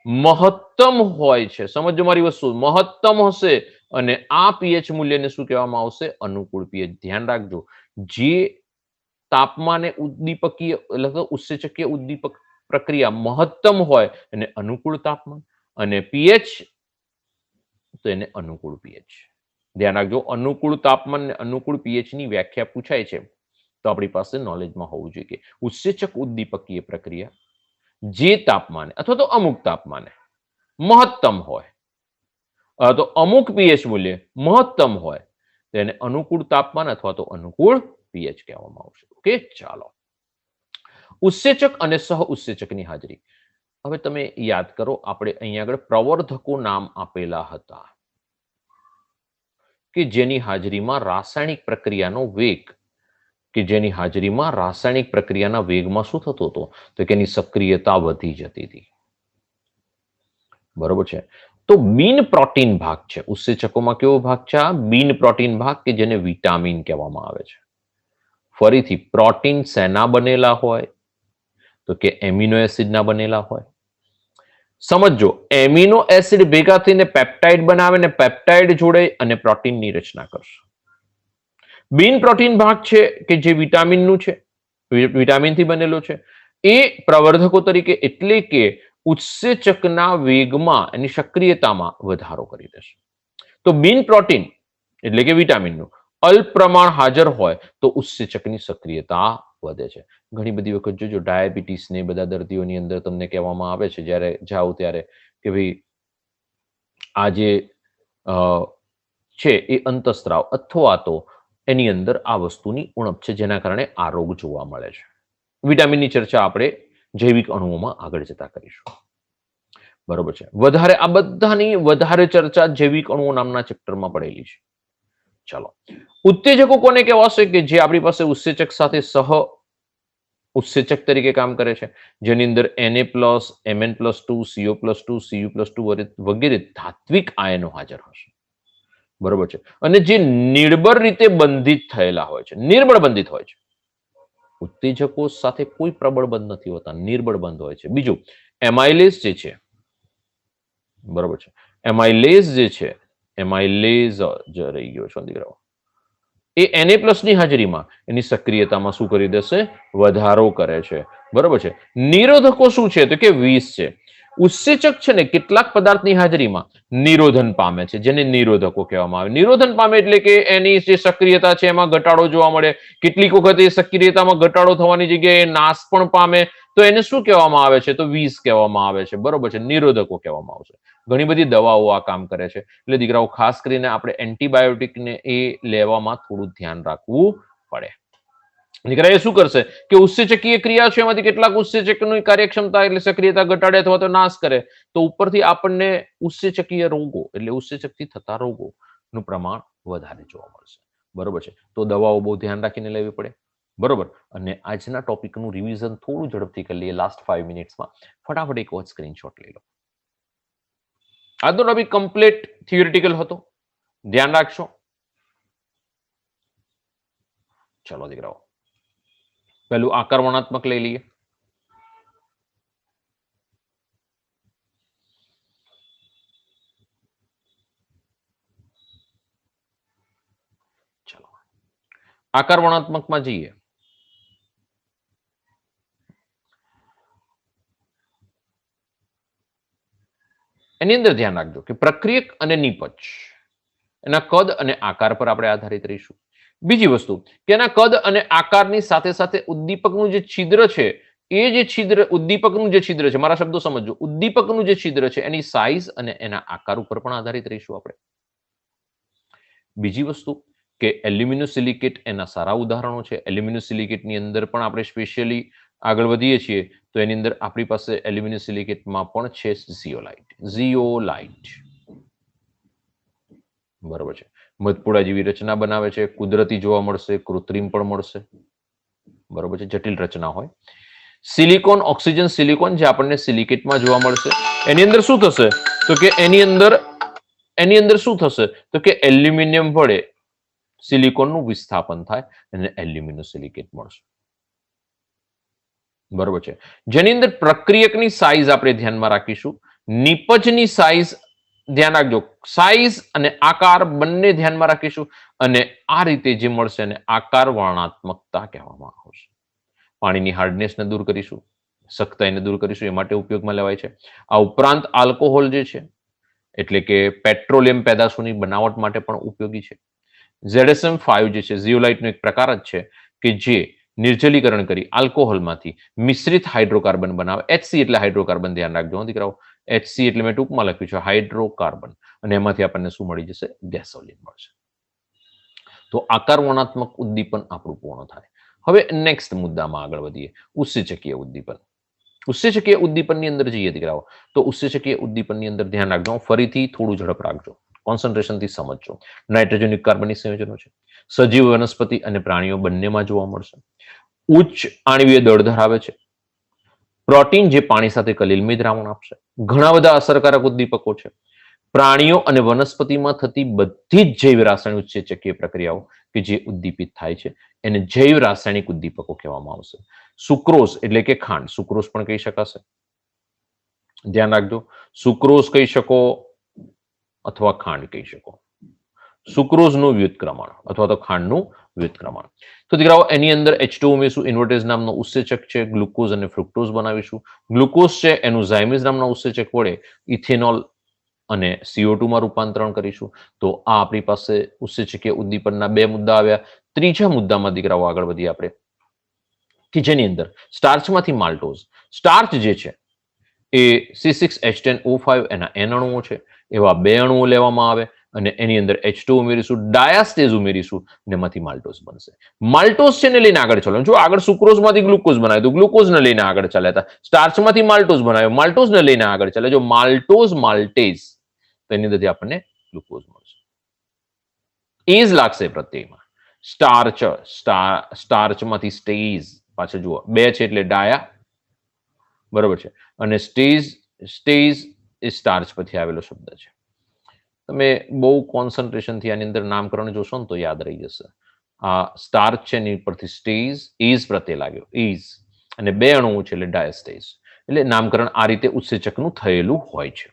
મહત્તમ હોય છે. સમજો મારી વસ્તુ, મહત્તમ હશે અને આ પીએચ મૂલ્યને શું કહેવામાં આવશે? અનુકૂળ પીએચ. ધ્યાન રાખજો, જે તાપમાને ઉદ્દીપકીય એટલે ઉત્સેચકીય ઉદ્દીપક પ્રક્રિયા મહત્તમ હોય એને અનુકૂળ તાપમાન, અને પીએચ તો એને અનુકૂળ પીએચ. ધ્યાન રાખજો, અનુકૂળ તાપમાન અને અનુકૂળ પીએચ ની વ્યાખ્યા પૂછાય છે તો આપણી પાસે નોલેજમાં હોવું જોઈએ કે ઉત્સેચક ઉદ્દીપકીય પ્રક્રિયા જે તાપમાને અથવા તો અમુક તાપમાને મહત્તમ હોય તો અમુક પીએચ મૂલ્ય મહત્તમ હોય તો એને અનુકૂળ તાપમાન અથવા તો અનુકૂળ પીએચ કહેવામાં આવશે. ઓકે, ચાલો. ઉત્સેચક અને સહ ઉત્સેચકની હાજરી. હવે તમે યાદ કરો, આપણે અહીંયા આગળ પ્રવર્ધકો નામ આપેલા હતા કે જેની હાજરીમાં રાસાયણિક પ્રક્રિયાનો વેગ, કે જેની હાજરીમાં રાસાયણિક પ્રક્રિયાના વેગમાં શું થતું હતું તો કે એની સક્રિયતા વધી જતી હતી. બરોબર છે. તો બિન પ્રોટીન ભાગ છે ઉત્સેચકોમાં. કેવો ભાગ છે આ? બિન પ્રોટીન ભાગ, કે જેને વિટામિન કહેવામાં આવે છે. ફરીથી, પ્રોટીન શેના બનેલા હોય? તો કે એમિનો એસિડના બનેલા હોય. સમજો, એમિનો એસિડ ભેગા થઈને પેપ્ટાઇડ બનાવે ને પેપ્ટાઇડ જોડે અને પ્રોટીનની રચના કરશે. બિન પ્રોટીન ભાગ છે કે જે વિટામિનનું છે, વિટામિનથી બનેલો છે. એ પ્રવર્ધકો તરીકે, એટલે કે ઉત્સેચકના વેગમાં, એની સક્રિયતામાં વધારો કરી દેશે. તો બિન પ્રોટીન એટલે કે વિટામિનનું અલ્પ પ્રમાણ હાજર હોય તો ઉત્સેચકની સક્રિયતા વધે છે. ઘણી બધી વખત જોજો ડાયાબિટીસ ને બધા દર્દીઓની અંદર તમને કહેવામાં આવે છે જ્યારે જાઓ ત્યારે કે ભાઈ આ જે છે એ અંતસ્ત્રાવ અથવા તો એની અંદર આ વસ્તુની ઉણપ છે, જેના કારણે આ રોગ જોવા મળે છે. વિટામિનની ચર્ચા આપણે જૈવિક અણુઓમાં આગળ જતા કરીશું. બરોબર છે. વધારે આ બધાની વધારે ચર્ચા જૈવિક અણુઓ નામના ચેપ્ટરમાં પડેલી છે. ચાલો, ઉત્તેજકો કોને કહેવાશે? કે જે આપણી પાસે ઉત્સેચક સાથે સહ ઉત્સેચક તરીકે કામ કરે છે, જેની અંદર Na+, Mn+2, CO+2, Cu+2 વગેરે ધાત્વિક આયનો હાજર હશે. બરોબર છે. અને જે નિર્બળ રીતે બંધિત થયેલા હોય છે, નિર્બળ બંધિત હોય છે. ઉત્તેજકો સાથે કોઈ પ્રબળ બંધ નથી હોતા, નિર્બળ બંધ હોય છે. બીજું, એમાઇલેઝ જે છે, બરોબર છે, એમાઇલેઝ જે છે, એમાઇલેઝ રહી ગયો છો દીકરાઓ, એ Na+ ની હાજરીમાં એની સક્રિયતામાં શું કરી દેશે? વધારો કરે છે. બરોબર છે. નિરોધકો શું છે? તો કે વિષ છે. ઉત્સેચક છે ને કેટલાક પદાર્થની હાજરીમાં નિરોધન પામે છે, જેને નિરોધકો કહેવામાં આવે. નિરોધન પામે એટલે કે એની જે સક્રિયતા છે એમાં ઘટાડો જોવા મળે. કેટલીક વખત એ સક્રિયતામાં ઘટાડો થવાની જગ્યાએ નાશ પણ પામે. તો એને શું કહેવામાં આવે છે? તો વિષ કહેવામાં આવે છે. બરોબર છે. નિરોધકો કહેવામાં આવશે. ઘણી બધી દવાઓ આ કામ કરે છે. એટલે દીકરાઓ ખાસ કરીને આપણે એન્ટીબાયોટિકને એ લેવામાં થોડું ધ્યાન રાખવું પડે. દીકરા એ શું કરશે કે ઉત્સેચકીય ક્રિયા છે એમાંથી કેટલાક ઉત્સેચકની કાર્યક્ષમતા એટલે સક્રિયતા ઘટાડે અથવા તો નાશ કરે, તો ઉપરથી આપણને ઉત્સેચકીય રોગો એટલે ઉત્સેચકથી થતા રોગોનું પ્રમાણ વધારે જોવા મળશે. બરોબર છે. તો દવાઓ બહુ ધ્યાન રાખીને લેવી પડે. બરોબર. અને આજના ટોપિકનું રિવિઝન થોડું ઝડપથી કરી લઈએ લાસ્ટ 5 મિનિટ્સમાં. ફટાફટ એક વખત સ્ક્રીનશોટ લઈ લો. આજનો ટોપિક કમ્પ્લીટ થિયોરિટિકલ હતો, ધ્યાન રાખશો. ચલો દીકરાઓ, પહેલું આકાર વર્ણનાત્મક લઈ લઈએ. ચલો, આકાર વર્ણનાત્મકમાં જઈએ. એની અંદર ધ્યાન રાખજો કે પ્રક્રિયક અને નિપજ એના કદ અને આકાર પર આપણે આધારિત રહીશું. બીજી વસ્તુ કે એના કદ અને આકારની સાથે સાથે ઉદ્દીપકનું જે છિદ્ર છે, એ જે છિદ્ર ઉદ્દીપકનું જે છિદ્ર છે, મારા શબ્દો સમજો, ઉદ્દીપકનું જે છિદ્ર છે એની સાઇઝ અને એના આકાર ઉપર પણ આધારિત રહીશું આપણે. બીજી વસ્તુ કે એલ્યુમિનોસિલિકેટ એના સારા ઉદાહરણો છે. એલ્યુમિનોસિલિકેટની અંદર પણ આપણે સ્પેશિયલી આગળ વધીએ છીએ તો એની અંદર આપણી પાસે એલ્યુમિનોસિલિકેટમાં પણ છે ઝિયોલાઇટ. બરોબર છે. મધપુડા જેવી રચના બનાવે છે. કુદરતી જોવા મળશે, કૃત્રિમ પણ મળશે. બરોબર છે. જટિલ રચના હોય. સિલિકોન, ઓક્સિજન સિલિકોન જે આપણને સિલિકેટમાં જોવા મળશે. એની અંદર શું થશે તો કે એની અંદર શું થશે તો કે એલ્યુમિનિયમ વડે સિલિકોનનું વિસ્થાપન થાય અને એલ્યુમિનોસિલિકેટ મળશે. બરોબર છે. જેની અંદર પ્રક્રિયકની સાઇઝ આપણે ધ્યાનમાં રાખીશું, નિપજની સાઇઝ ધ્યાન રાખજો, સાઇઝ અને આકાર બંને ધ્યાનમાં રાખીશું. અને આ રીતે જે મળશે એને આકાર વર્ણનાત્મકતા કહેવામાં આવશે. પાણીની હાર્ડનેસને દૂર કરીશું, સખ્તાઈને દૂર કરીશું, એ માટે ઉપયોગમાં લેવાય છે. આ ઉપરાંત આલ્કોહોલ જે છે એટલે કે પેટ્રોલિયમ પેદાશોની બનાવટ માટે પણ ઉપયોગી છે. ZSM5 જે છે ઝિયોલાઇટનો એક પ્રકાર જ છે કે જે નિર્જલીકરણ કરી આલ્કોહોલમાંથી મિશ્રિત હાઇડ્રોકાર્બન બનાવે. HC એટલે હાઇડ્રોકાર્બન, ધ્યાન રાખજો દીકરાઓ. HC એટલે મેં ટૂંકમાં લખ્યું છે હાઇડ્રોકાર્બન, અને એમાંથી આપણને શું મળી જશે? ગેસોલિન મળશે. તો આકાર વર્ણનાત્મક ઉદ્દીપન આપણું પૂર્ણ થાય. હવે નેક્સ્ટ મુદ્દામાં આગળ વધીએ. ઉત્સેચકીય ઉદ્દીપન. ઉત્સેચકીય ઉદ્દીપનની અંદર જઈએ દીકરાઓ તો ઉત્સેચકીય ઉદ્દીપનની અંદર ધ્યાન રાખજો, ફરીથી થોડું ઝડપ રાખજો, કોન્સન્ટ્રેશનથી સમજજો. નાઇટ્રોજનિક કાર્બનની સંયોજનો છે. સજીવ, વનસ્પતિ અને પ્રાણીઓ બંનેમાં જોવા મળશે. ઉચ્ચ આણ્વીય દળ ધરાવે છે. પ્રોટીન જે પાણી સાથે કલીલમય દ્રાવણ આપશે. ઘણા બધા અસરકારક ઉદ્દીપકો છે. પ્રાણીઓ અને વનસ્પતિમાં થતી બધી જ જૈવ રાસાયણિક ઉત્સેચકીય પ્રક્રિયાઓ કે જે ઉદ્દીપિત થાય છે એને જૈવ રાસાયણિક ઉદ્દીપકો કહેવામાં આવશે. સુક્રોઝ એટલે કે ખાંડ, સુક્રોઝ પણ કહી શકાશે. ધ્યાન રાખજો, સુક્રોઝ કહી શકો અથવા ખાંડ કહી શકો. સુક્રોઝનું વ્યુત્ક્રમણ અથવા તો ખાંડનું વ્યુત્ક્રમણ. તો દીકરાઓ એની અંદર H2 ઉમેરશું, ઇન્વર્ટેઝ નામનો ઉત્સેચક છે, ગ્લુકોઝ અને ફ્રુક્ટોઝ બનાવીશું. ગ્લુકોઝ છે એનું ઝાયમેઝ નામના ઉત્સેચક વડે ઇથેનોલ અને CO2 માં રૂપાંતરણ કરીશું. તો આ આપણી પાસે ઉત્સેચકીય ઉદ્દીપનના 2 મુદ્દા આવ્યા. ત્રીજા મુદ્દામાં દીકરાઓ આગળ વધીએ આપણે, કે જેની અંદર સ્ટાર્ચમાંથી માલ્ટોઝ. સ્ટાર્ચ જે છે એ C6H10O5 એના N અણુઓ છે, એવા 2 અણુઓ લેવામાં આવે અને એની અંદર H2 ઉમેરીશું, ડાયાસ્ટેઝ ઉમેરીશું અને એમાંથી માલ્ટોઝ બનશે. માલ્ટોઝ છે ને લઈને આગળ ચાલો. જો આગળ સુક્રોઝમાંથી ગ્લુકોઝ બનાવ્યું તો ગ્લુકોઝને લઈને આગળ ચાલ્યા હતા. સ્ટાર્ચમાંથી માલ્ટોઝ બનાવ્યો, માલ્ટોઝને લઈને આગળ ચાલે. જો માલ્ટોઝ માલ્ટેઝ તો એની અંદરથી આપણને ગ્લુકોઝ મળશે. એઝ લાગશે પ્રત્યયમાં. સ્ટાર્ચમાંથી સ્ટેઝ, પાછળ જુઓ 2 છે એટલે ડાયા, બરોબર છે, અને સ્ટેઝ એ સ્ટાર્ચ પછી આવેલો શબ્દ છે. તમે બહુ કોન્સન્ટ્રેશનથી આની અંદર નામકરણ જોશો ને તો યાદ રહી જશે. આ સ્ટાર્ચ છે એની પરથી સ્ટેઝ, એઝ પ્રત્યય લાગ્યો, એઝ, અને 2 અણુઓ છે એટલે ડાયસ્ટેઝ. એટલે નામકરણ આ રીતે ઉત્સેચકનું થયેલું હોય છે.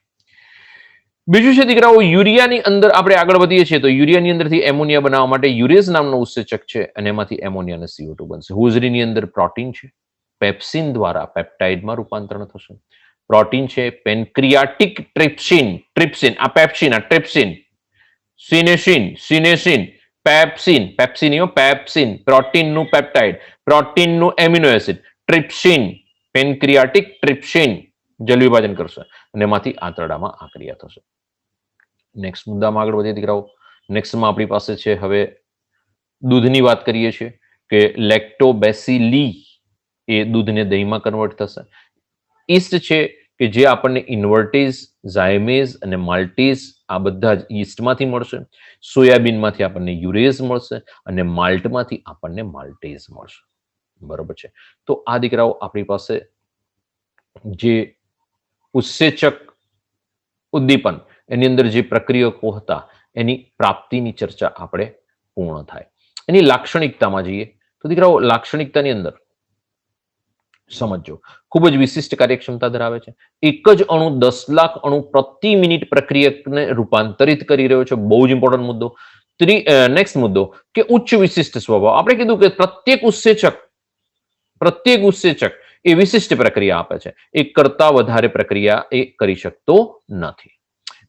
બીજું છે દીકરાઓ, યુરિયાની અંદર આપણે આગળ વધીએ છીએ તો યુરિયાની અંદરથી એમોનિયા બનાવવા માટે યુરેઝ નામનો ઉત્સેચક છે અને એમાંથી એમોનિયા અને CO2 બનશે. હુઝરીની અંદર પ્રોટીન છે, પેપ્સિન દ્વારા પેપ્ટાઇડમાં રૂપાંતરણ થશે. પ્રોટીન છે પેન્ક્રિયાટિક ટ્રિપ્સિન, આ પેપ્સિન, આ ટ્રિપ્સિન, સિનેસિન, પેપ્સિન, પ્રોટીનનું પેપ્ટાઇડ, પ્રોટીનનું amino acid, trypsin, pancreatic trypsin જલ વિભાજન કરશે અને એમાંથી આંતરડામાં આ ક્રિયા થશે. નેક્સ્ટ મુદ્દામાં આગળ વધીએ દીકરાઓ. નેક્સ્ટમાં આપણી પાસે છે હવે દૂધની વાત કરીએ છીએ કે લેક્ટોબેસિલી એ દૂધને દહીંમાં કન્વર્ટ થશે. ઈસ્ટ છે કે જે આપણને ઇન્વર્ટેઝ, ઝાયમેઝ અને માલ્ટેઝ આ બધા જ ઈસ્ટમાંથી મળશે. સોયાબીનમાંથી આપણને યુરેઝ મળશે અને માલ્ટમાંથી આપણને માલ્ટેઝ મળશે. બરોબર છે. તો આ દીકરાઓ આપણી પાસે જે ઉત્સેચક ઉદ્દીપન એની અંદર જે પ્રક્રિયકો હતા એની પ્રાપ્તિની ચર્ચા આપણે પૂર્ણ થાય. એની લાક્ષણિકતામાં જઈએ તો દીકરાઓ લાક્ષણિકતાની અંદર સમજો, ખૂબ જ વિશિષ્ટ કાર્યક્ષમતા ધરાવે છે. એક જ અણુ 10 લાખ અણુ પ્રતિ મિનિટ પ્રક્રિયકને રૂપાંતરિત કરી રહ્યો છે. બહુ જ ઇમ્પોર્ટન્ટ મુદ્દો. નેક્સ્ટ મુદ્દો કે ઉચ્ચ વિશિષ્ટ સ્વભાવ. આપણે કીધું કે પ્રત્યેક ઉત્સેચક એ વિશિષ્ટ પ્રક્રિયા આપે છે, એક કરતા વધારે પ્રક્રિયા એ કરી શકતો નથી.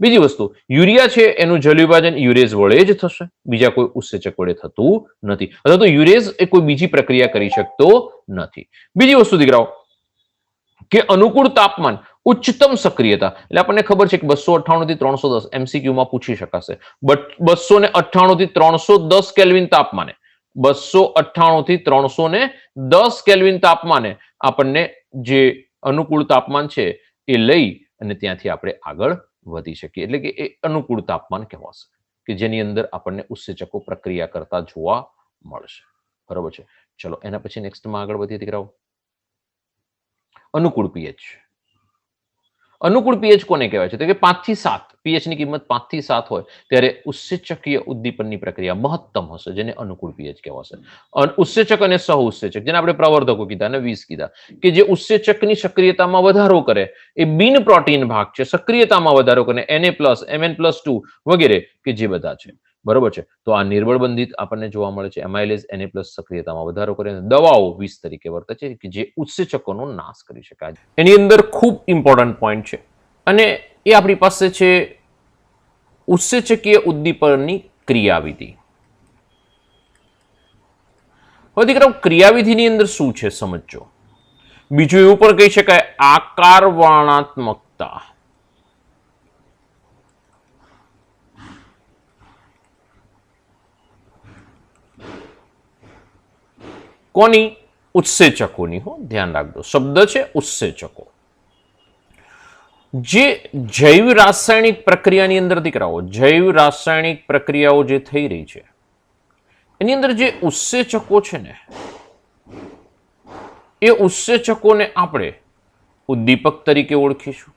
બીજી વસ્તુ, યુરિયા છે એનું જલ વિભાજન યુરેઝ વડે જ થશે, બીજા કોઈ ઉત્સેચક વડે થતું નથી, અથવા તો યુરેઝ એ કોઈ બીજી પ્રક્રિયા કરી શકતો નથી. બીજી વસ્તુ દીકરાઓ કે અનુકૂળ તાપમાન, ઉચ્ચતમ સક્રિયતા. એટલે આપણને ખબર છે કે 298 થી 310 MCQ માં પૂછી શકાશે. 298 થી 310 કેલ્વિન તાપમાને, 298 થી 310 કેલ્વિન તાપમાને આપણને જે અનુકૂળ તાપમાન છે એ લઈ અને ત્યાંથી આપણે આગળ વધી શકીએ. એટલે કે એ અનુકૂળ તાપમાન કહેવાશે કે જેની અંદર આપણને ઉત્સેચકો પ્રક્રિયા કરતા જોવા મળશે. બરોબર છે. ચલો એના પછી નેક્સ્ટમાં આગળ વધીએ દીકરાઓ. અનુકૂળ પીએચ. અનુકૂળ પીએચ કોને કહેવાય છે? તો કે 5 થી 7. પીએચ ની કિંમત 5 થી 7 હોય ત્યારે ઉત્સેચકીય ઉદ્દીપનની પ્રક્રિયા મહત્તમ હશે, જેને અનુકૂળ પીએચ કહેવાશે. ઉત્સેચક અને સહ ઉત્સેચક, જેને આપણે પ્રવર્ધકો કીધા અને 20 કીધા, કે જે ઉત્સેચકની સક્રિયતામાં વધારો કરે એ બિન પ્રોટીન ભાગ છે. સક્રિયતામાં વધારો કરે Na+, Mn+2 વગેરે કે જે બધા છે. બરોબર છે. તો આ નિર્બળ બંધિત આપણને જોવા મળે છે. એમાઇલેઝ Na+ સક્રિયતામાં વધારો કરે. દવાઓ 20 તરીકે વર્તે છે કે જે ઉત્સેચકોનો નાશ કરી શકાય. એની અંદર ખૂબ ઇમ્પોર્ટન્ટ પોઈન્ટ છે અને એ આપણી પાસે છે ઉત્સેચકીય ઉદ્દીપનની ક્રિયાવિધિ. હવે દીકરાઓ ક્રિયાવિધિની અંદર શું છે સમજો. બીજું એવું પણ કહી શકાય આકાર વર્ણાત્મકતા. કોની? ઉત્સેચકોની. હો, ધ્યાન રાખજો, શબ્દ છે ઉત્સેચકો. જે જૈવ રાસાયણિક પ્રક્રિયાની અંદર દીકરાઓ, જૈવ રાસાયણિક પ્રક્રિયાઓ જે થઈ રહી છે એની અંદર જે ઉત્સેચકો છે ને એ ઉત્સેચકોને આપણે ઉદ્દીપક તરીકે ઓળખીશું.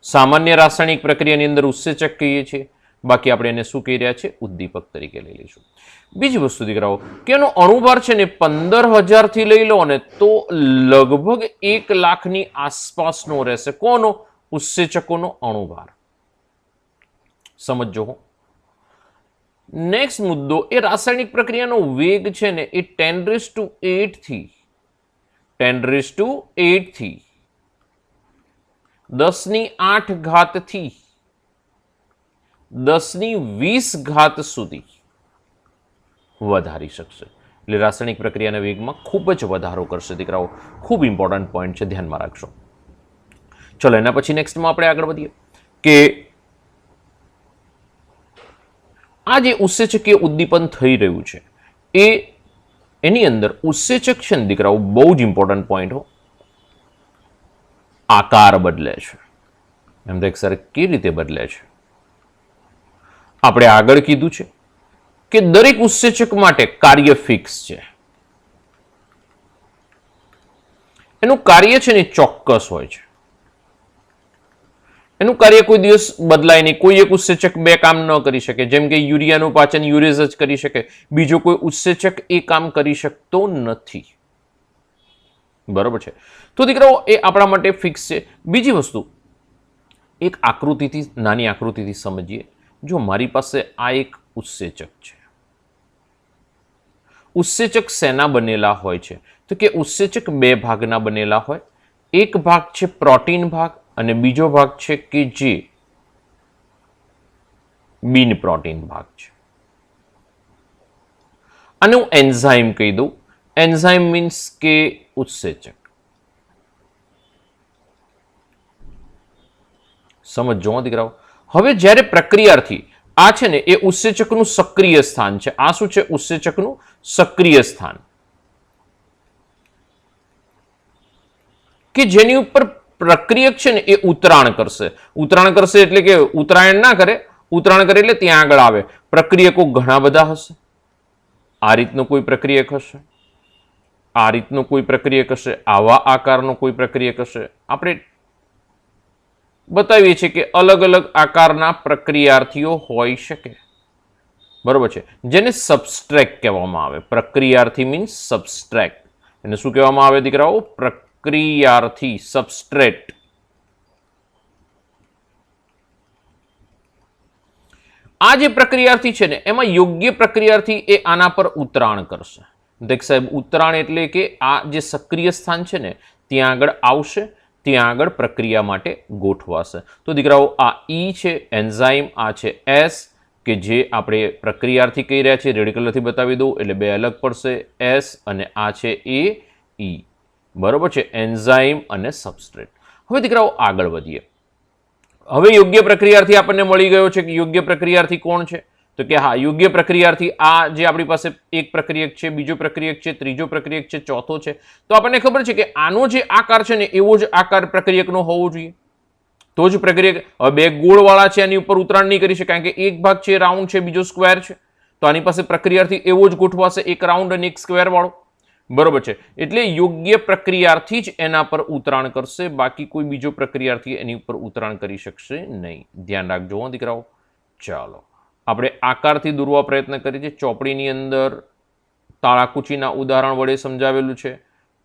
સામાન્ય રાસાયણિક પ્રક્રિયાની અંદર ઉત્સેચક કહીએ છીએ, બાકી આપણે એને શું કહી રહ્યા છે? ઉદ્દીપક તરીકે લઈ લઈશું. બીજી વસ્તુ દીકરાઓ કે એનો અણુભાર છે ને 15,000 થી લઈ લો ને તો લગભગ 1 લાખની આસપાસનો રહેશે. કોનો? ઉત્સેચકોનો અણુભાર. સમજો. નેક્સ્ટ મુદ્દો, એ રાસાયણિક પ્રક્રિયાનો વેગ છે ને એ 10⁸ થી 10⁸ થી 10⁻² સુધી વધારી શકશે. એટલે રાસાયણિક પ્રક્રિયાના વેગમાં ખૂબ જ વધારો કરશે દીકરાઓ. ખૂબ ઇમ્પોર્ટન્ટ પોઈન્ટ છે, ધ્યાનમાં રાખશો. ચલો એના પછી નેક્સ્ટમાં આપણે આગળ વધીએ કે આ જે ઉત્સેચકીય ઉદ્દીપન થઈ રહ્યું છે એની અંદર ઉત્સેચક છે ને દીકરાઓ, બહુ જ ઇમ્પોર્ટન્ટ પોઈન્ટ હો, આકાર બદલે છે. એમ તો સર કેવી રીતે બદલે છે? આપણે આગળ કીધું છે કે દરેક ઉત્સેચક માટે કાર્ય ફિક્સ છે. એનું કાર્ય છે ને ચોક્કસ હોય છે. એનું કાર્ય કોઈ દિવસ બદલાય નહીં. કોઈ એક ઉત્સેચક બે કામ ન કરી શકે. જેમ કે યુરિયાનું પાચન યુરેઝ જ કરી શકે, બીજો કોઈ ઉત્સેચક એ કામ કરી શકતો નથી. બરોબર છે? તો દીકરાઓ એ આપણા માટે ફિક્સ છે. બીજી વસ્તુ, એક આકૃતિથી, નાની આકૃતિથી સમજીએ. જો મારી પાસે આ એક ઉત્સેચક છે. ઉત્સેચક શેના બનેલા હોય છે? તો કે ઉત્સેચક બે ભાગના બનેલા હોય. એક ભાગ છે પ્રોટીન ભાગ અને બીજો ભાગ છે કે જે બિન પ્રોટીન ભાગ છે. આને હું એન્ઝાઇમ કહી દઉં. એન્ઝાઇમ મીન્સ કે ઉત્સેચક. સમજો દીકરાઓ. હવે જ્યારે પ્રક્રિયાર્થી, આ છે ને એ ઉત્સેચકનું સક્રિય સ્થાન છે. આ શું છે? ઉત્સેચકનું સક્રિય સ્થાન, કે જેની ઉપર પ્રક્રિયક છે ને એ ઉતરાણ કરશે. ઉતરાણ કરશે એટલે કે ઉતરાયણ ના કરે, ઉતરાણ કરે એટલે ત્યાં આગળ આવે. પ્રક્રિયકો ઘણા બધા હશે. આ રીતનો કોઈ પ્રક્રિયક હશે, આ રીતનો કોઈ પ્રક્રિયક હશે, આવા આકારનો કોઈ પ્રક્રિયક હશે. આપણે બતાવીએ છીએ કે અલગ અલગ આકારના પ્રક્રિયાર્થીઓ હોઈ શકે. બરોબર છે? જેને સબસ્ટ્રેક્ટ કહેવામાં આવે. પ્રક્રિયાર્થી મીન્સ સબસ્ટ્રેક્ટ. એને શું કહેવામાં આવે દીકરાઓ? પ્રક્રિયાર્થી, સબસ્ટ્રેટ. આ જે પ્રક્રિયાર્થી છે ને એમાં યોગ્ય પ્રક્રિયાર્થી એ આના પર ઉતરાણ કરશે. દેખ સાહેબ, ઉતરાણ એટલે કે આ જે સક્રિય સ્થાન છે ને ત્યાં આગળ આવશે, ત્યાં આગળ પ્રક્રિયા માટે ગોઠવાશે. તો દીકરાઓ આ ઈ છે એન્ઝાઇમ, આ છે એસ, કે જે આપણે પ્રક્રિયાર્થી કહી રહ્યા છીએ. રેડ કલરથી બતાવી દઉં એટલે બે અલગ પડશે, એસ અને આ છે એ ઈ. બરોબર છે? એન્ઝાઇમ અને સબસ્ટ્રેટ. હવે દીકરાઓ આગળ વધીએ. હવે યોગ્ય પ્રક્રિયાર્થી આપણને મળી ગયો છે. કે યોગ્ય પ્રક્રિયાર્થી કોણ છે? તો કે હા, યોગ્ય પ્રક્રિયાર્થી આ જે આપણી પાસે એક પ્રક્રિયક છે, બીજો પ્રક્રિયક છે, ત્રીજો પ્રક્રિયક છે, ચોથો છે. તો આપણને ખબર છે કે આનો જે આકાર છે ને એવો જ આકાર પ્રક્રિયકનો હોવો જોઈએ. તો જ પ્રક્રિયક. હવે બે ગોળવાળા છે એની ઉપર ઉતરાણ નહીં કરી શકે, કારણ કે એક ભાગ છે રાઉન્ડ છે, બીજો સ્ક્વેર છે. તો આની પાસે પ્રક્રિયાર્થી એવો જ ગોઠવાશે, એક રાઉન્ડ અને એક સ્ક્વેર વાળો. બરોબર છે? એટલે યોગ્ય પ્રક્રિયાર્થી જ એના પર ઉતરાણ કરશે, બાકી કોઈ બીજો પ્રક્રિયાર્થી એની ઉપર ઉતરાણ કરી શકશે નહીં. ધ્યાન રાખજો દીકરાઓ. ચાલો આપણે આકારથી દોરવા પ્રયત્ન કરીએ છીએ. ચોપડીની અંદર તાળાકુચીના ઉદાહરણ વડે સમજાવેલું છે.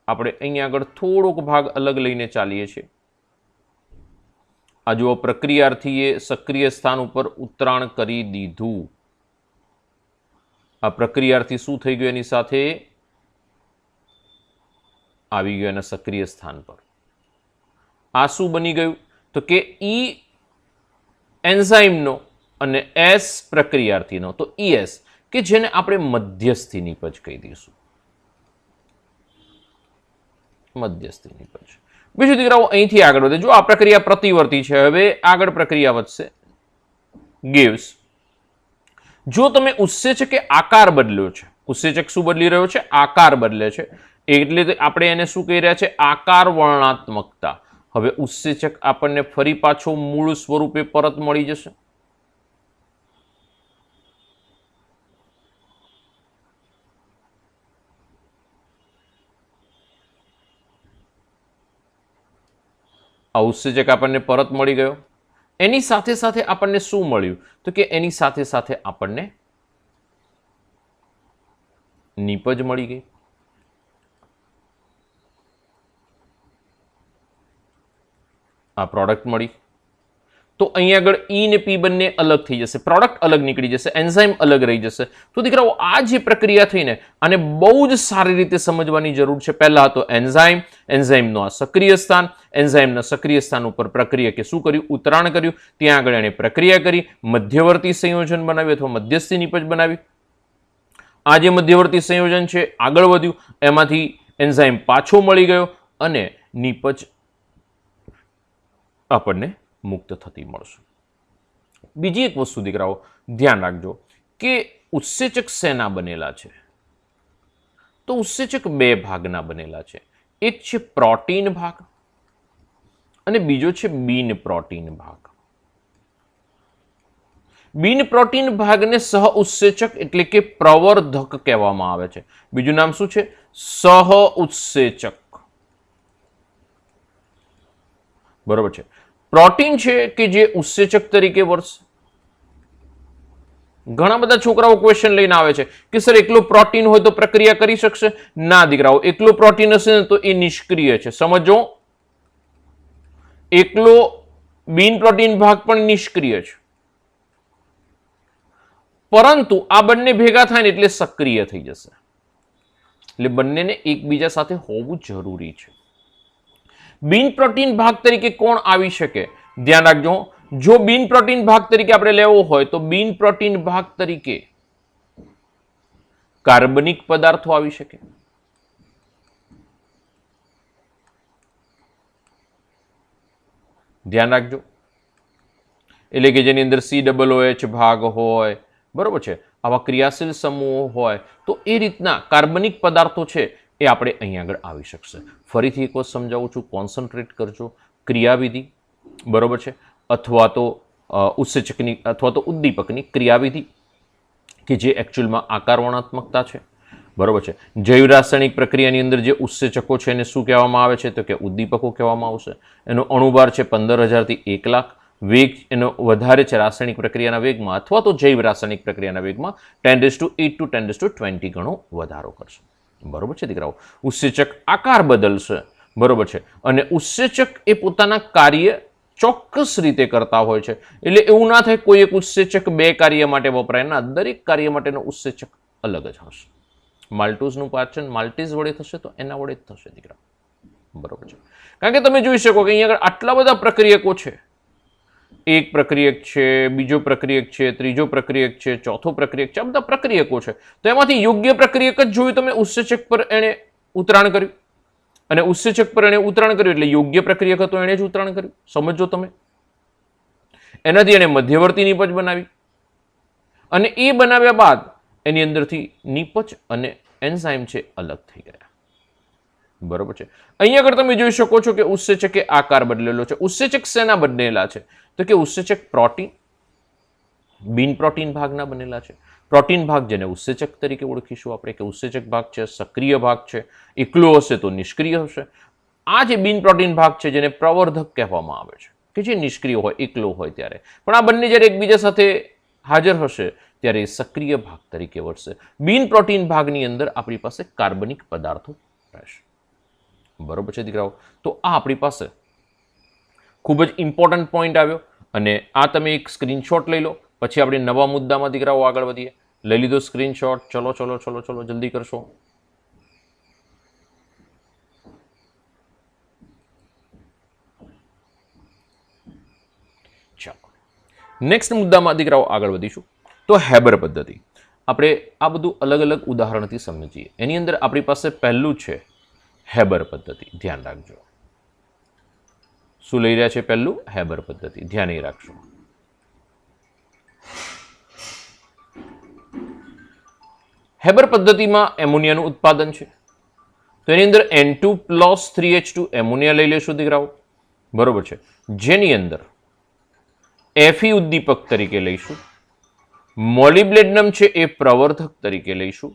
આપણે અહીંયા આગળ થોડોક ભાગ અલગ લઈને ચાલીએ છીએ. આ જુઓ, પ્રક્રિયાર્થીએ સક્રિય સ્થાન ઉપર ઉતરાણ કરી દીધું. આ પ્રક્રિયાર્થી શું થઈ ગયું? એની સાથે આવી ગયો એના સક્રિય સ્થાન પર. આ શું બની ગયું? તો કે ઈ એન્ઝાઇમનો અને એસ પ્રક્રિયાર્થીનો. તો ઈએસ, કે જેને આપણે મધ્યસ્થી નિપજ કહી દઈશું. મધ્યસ્થી નિપજ. બીજું દીકરાઓ અહીંથી આગળ વધે. જો આ પ્રક્રિયા પ્રતિવર્તી છે. હવે આગળ પ્રક્રિયા વધશે. gives. જો તમે ઉત્સેચકે આકાર બદલ્યો છે, ઉત્સેચક શું બદલી રહ્યો છે? આકાર બદલે છે. એટલે આપણે એને શું કહી રહ્યા છે? આકાર વર્ણનાત્મકતા. હવે ઉત્સેચક આપણને ફરી પાછો મૂળ સ્વરૂપે પરત મળી જશે. આ ઉત્સેચક આપણને પરત મળી ગયો. એની સાથે સાથે આપણને શું મળ્યું? તો કે એની સાથે સાથે આપણને નીપજ મળી ગઈ. આ પ્રોડક્ટ મળી. તો અહીંયા આગળ ઈ ને પી બંને અલગ થઈ જશે, પ્રોડક્ટ અલગ નીકળી જશે, એન્ઝાઇમ અલગ રહી જશે. તો દીકરાઓ આ જે પ્રક્રિયા થઈને આને બહુ જ સારી રીતે સમજવાની જરૂર છે. પહેલા હતો એન્ઝાઇમ, એન્ઝાઇમનું આ સક્રિય સ્થાન, એન્ઝાઇમના સક્રિય સ્થાન ઉપર પ્રક્રિયકે શું કર્યું? ઉતરાણ કર્યું. ત્યાં આગળ એણે પ્રક્રિયા કરી, મધ્યવર્તી સંયોજન બનાવ્યું અથવા મધ્યસ્થી નીપજ બનાવી. આ જે મધ્યવર્તી સંયોજન છે આગળ વધ્યું, એમાંથી એન્ઝાઇમ પાછો મળી ગયો અને નીપજ આપણને મુક્ત થતી મળશે. બીજી એક વસ્તુ દીકરાઓ ધ્યાન રાખજો કે ઉત્સેચક શેના બનેલા છે? તો ઉત્સેચક બે ભાગના બનેલા છે. એક છે પ્રોટીન ભાગ અને બીજો છે બિન પ્રોટીન ભાગ. બિન પ્રોટીન ભાગને સહ ઉત્સેચક એટલે કે પ્રવર્ધક કહેવામાં આવે છે. બીજું નામ શું છે? સહ ઉત્સેચક. બરોબર છે. પ્રોટીન છે કે જે ઉત્સેચક તરીકે વર્તશે. ઘણા બધા છોકરાઓ ક્વેશ્ચન લઈને આવે છે કે સર એકલો પ્રોટીન હોય તો પ્રક્રિયા કરી શકશે? ના દીકરાઓ, એકલો પ્રોટીન હશે ને તો એ નિષ્ક્રિય છે. સમજો, એકલો બિન પ્રોટીન ભાગ પણ નિષ્ક્રિય છે, પરંતુ આ બંને ભેગા થાય ને એટલે સક્રિય થઈ જશે. એટલે બંનેને એકબીજા સાથે હોવું જરૂરી છે. બિન પ્રોટીન ભાગ તરીકે કોણ આવી શકે? ધ્યાન રાખજો, જો બિન પ્રોટીન ભાગ તરીકે આપણે લેવો હોય તો બિન પ્રોટીન ભાગ તરીકે કાર્બનિક પદાર્થો આવી શકે. ધ્યાન રાખજો, એટલે કે જેની અંદર COOH ભાગ હોય, બરોબર છે, આવા ક્રિયાશીલ સમૂહો હોય તો એ રીતના કાર્બનિક પદાર્થો છે એ આપણે અહીં આગળ આવી શકશે. ફરીથી એક વખત સમજાવું છું, કોન્સન્ટ્રેટ કરજો. ક્રિયાવિધિ, બરોબર છે, અથવા તો ઉત્સેચકની અથવા તો ઉદ્દીપકની ક્રિયાવિધિ કે જે એકચ્યુઅલમાં આકાર વર્ણાત્મકતા છે, બરોબર છે. જૈવ રાસાયણિક પ્રક્રિયાની અંદર જે ઉત્સેચકો છે એને શું કહેવામાં આવે છે? તો કે ઉદ્દીપકો કહેવામાં આવશે. એનો અણુભાર છે 15,000 થી 1 લાખ. વેગ એનો વધારે છે રાસાયણિક પ્રક્રિયાના વેગમાં અથવા તો જૈવ રાસાયણિક પ્રક્રિયાના વેગમાં 10⁸ to 10⁻20 ગણો વધારો કરશે. બરોબર છે દીકરાઓ. ઉત્સેચક આકાર બદલશે, બરોબર છે, અને ઉત્સેચક એ પોતાના કાર્ય ચોક્કસ રીતે કરતા હોય છે. એટલે એવું ના થાય કોઈ એક ઉત્સેચક બે કાર્ય માટે વપરાય ના, દરેક કાર્ય માટેનો ઉત્સેચક અલગ જ હશે. માલ્ટોઝનું પાચન માલ્ટીઝ વડે થશે તો એના વડે જ થશે દીકરા, બરોબર છે. કારણ કે તમે જોઈ શકો કે અહીંયા આગળ આટલા બધા પ્રક્રિયકો છે. એક પ્રક્રિયક છે, બીજો પ્રક્રિયક છે, ત્રીજો પ્રક્રિયક છે, ચોથો પ્રક્રિયક છે, આ બધા પ્રક્રિયકો છે. તો એમાંથી યોગ્ય પ્રક્રિયક જ જોયું તમે, ઉત્સેચક પર એણે ઉતરાણ કર્યું અને ઉત્સેચક પર એણે ઉતરાણ કર્યું એટલે યોગ્ય પ્રક્રિયક હતો એણે જ ઉતરાણ કર્યું. સમજો તમે. એનાથી એણે મધ્યવર્તી નીપજ બનાવી અને એ બનાવ્યા બાદ એની અંદરથી નીપજ અને એન્ઝાઇમ છે અલગ થઈ ગયા. બરોબર છે. અહીંયા આગળ તમે જોઈ શકો છો કે ઉત્સેચકે આકાર બદલેલો છે. ઉત્સેચક શેના બનેલા છે? તો કે ઉત્સેચક પ્રોટીન, બિન પ્રોટીન ભાગના બનેલા છે. પ્રોટીન ભાગ જેને ઉત્સેચક તરીકે ઓળખીશું આપણે કે ઉત્સેચક ભાગ છે, સક્રિય ભાગ છે, એકલો હશે તો નિષ્ક્રિય હશે. આ જે બિન પ્રોટીન ભાગ છે જેને પ્રવર્ધક કહેવામાં આવે છે કે જે નિષ્ક્રિય હોય, એકલો હોય ત્યારે, પણ આ બંને જ્યારે એકબીજા સાથે હાજર હશે ત્યારે સક્રિય ભાગ તરીકે વર્તશે. બિન પ્રોટીન ભાગની અંદર આપણી પાસે કાર્બનિક પદાર્થો રહેશે. બરોબર છે દીકરાઓ. તો આ આપણી પાસે ખૂબ જ ઇમ્પોર્ટન્ટ પોઈન્ટ આવ્યો અને આ તમે એક સ્ક્રીનશોટ લઈ લો. પછી આપણે નવા મુદ્દામાં દીકરાઓ આગળ વધીએ. લઈ લીધો સ્ક્રીનશોટ? ચલો ચલો ચલો ચલો જલ્દી કરશો. ચાલો નેક્સ્ટ મુદ્દામાં દીકરાઓ આગળ વધીશું. તો હેબર પદ્ધતિ આપણે આ બધું અલગ અલગ ઉદાહરણથી સમજીએ. એની અંદર આપણી પાસે પહેલું છે હેબર પદ્ધતિ. ધ્યાન રાખજો. શું લઈ રહ્યા છે? પહેલું હેબર પદ્ધતિ. ધ્યાન એ રાખજો. હેબર પદ્ધતિમાં એમોનિયાનું ઉત્પાદન છે. તો એની અંદર N2+3H2 એમોનિયા લઈ લેશું દીકરાઓ, બરોબર છે, જેની અંદર Fe ઉદ્દીપક તરીકે લઈશું, મોલિબ્લેડનમ છે એ પ્રવર્ધક તરીકે લઈશું.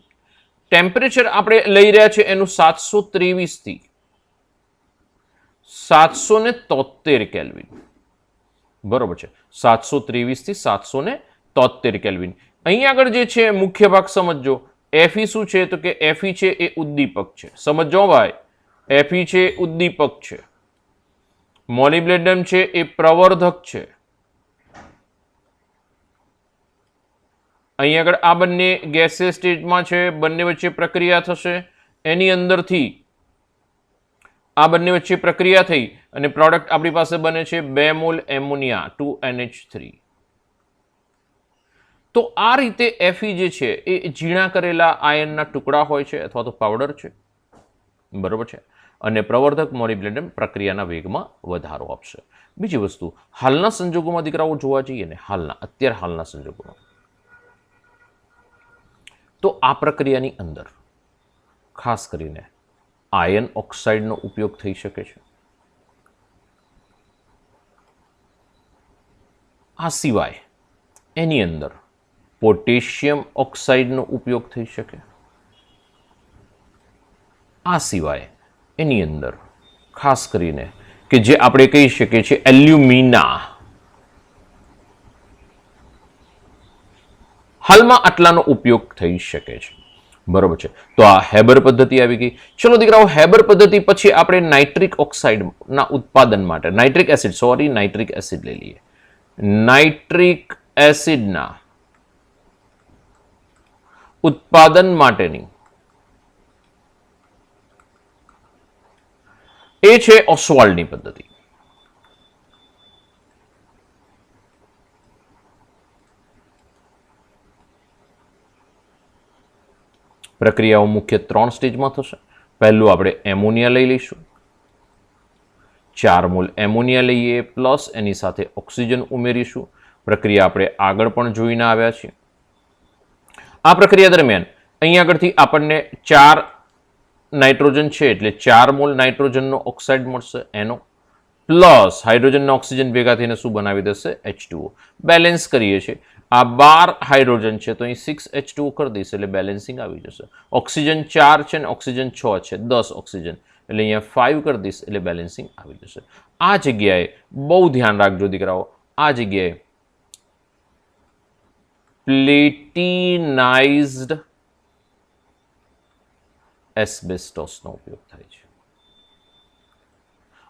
ટેમ્પરેચર આપણે લઈ રહ્યા છે એનું 723 થી 773 કેલ્વિન, બરોબર છે, 723 થી 773 કેલ્વિન. અહીં આગળ જે છે મુખ્ય ભાગ સમજો. Fe શું છે તો કે Fe છે એ ઉદ્દીપક છે, સમજો ભાઈ. Fe છે ઉદ્દીપક છે, મોલિબ્ડેનમ છે એ પ્રવર્ધક છે. અહીં આગળ આ બંને ગેસિયસ સ્ટેટમાં છે, બંને વચ્ચે પ્રક્રિયા થશે, એની અંદરથી આ બંને વચ્ચે પ્રક્રિયા થઈ અને પ્રોડક્ટ આપણી પાસે બને છે 2 મોલ એમોનિયા 2NH3. તો આ રીતે Fe જે છે એ ઝીણા કરેલા આયનના ટુકડા હોય છે અથવા તો પાવડર છે, બરોબર છે, અને પ્રવર્ધક મોલિબ્ડેનમ પ્રક્રિયાના વેગમાં વધારો આપશે. બીજી વસ્તુ, હાલના સંજોગોમાં દીકરાઓ જોવા જઈએ ને, હાલના સંજોગોમાં, તો આ પ્રક્રિયાની અંદર ખાસ કરીને આયન ઓક્સાઇડનો ઉપયોગ થઈ શકે છે. આ સિવાય એની અંદર પોટેશિયમ ઓક્સાઇડનો ઉપયોગ થઈ શકે. આ સિવાય એની અંદર ખાસ કરીને કે જે આપણે કહી શકીએ છીએ એલ્યુમિના, હાલમાં આટલાનો ઉપયોગ થઈ શકે છે, બરોબર છે. તો આ હેબર પદ્ધતિ આવી ગઈ. ચલો દીકરાઓ, હેબર પદ્ધતિ પછી આપણે નાઇટ્રિક ઓક્સાઇડના ઉત્પાદન માટે નાઇટ્રિક એસિડ લઈ લઈએ. નાઇટ્રિક એસિડના ઉત્પાદન માટેની એ છે ઓસ્વાલ્ડની પદ્ધતિ. પ્રક્રિયાઓ મુખ્ય 3 સ્ટેજમાં થશે. પહેલું આપણે એમોનિયા લઈ લઈશું, 4 મોલ એમોનિયા લઈએ પ્લસ એની સાથે ઓક્સિજન ઉમેરીશું. પ્રક્રિયા આપણે આગળ પણ જોઈને આવ્યા છીએ. આ પ્રક્રિયા દરમિયાન અહીં આગળથી આપણને 4 નાઇટ્રોજન છે એટલે 4 મોલ નાઇટ્રોજનનો ઓક્સાઇડ મળશે, એનો પ્લસ હાઇડ્રોજનના ઓક્સિજન ભેગા થઈને શું બનાવી દેશે? H2O. બેલેન્સ કરીએ છીએ. આ 12 હાઇડ્રોજન છે તો અહીં 6H2O કરી દઈશ એટલે બેલેન્સિંગ આવી જશે. ઓક્સિજન 4 છે ને ઓક્સિજન 6 છે, 10 ઓક્સિજન એટલે અહીંયા 5 કરી દઈશ એટલે બેલેન્સિંગ આવી જશે. આ જગ્યાએ બહુ ધ્યાન રાખજો દીકરાઓ, આ જગ્યાએ પ્લેટિનાઇઝ્ડ એસ્બેસ્ટોસનો ઉપયોગ થાય છે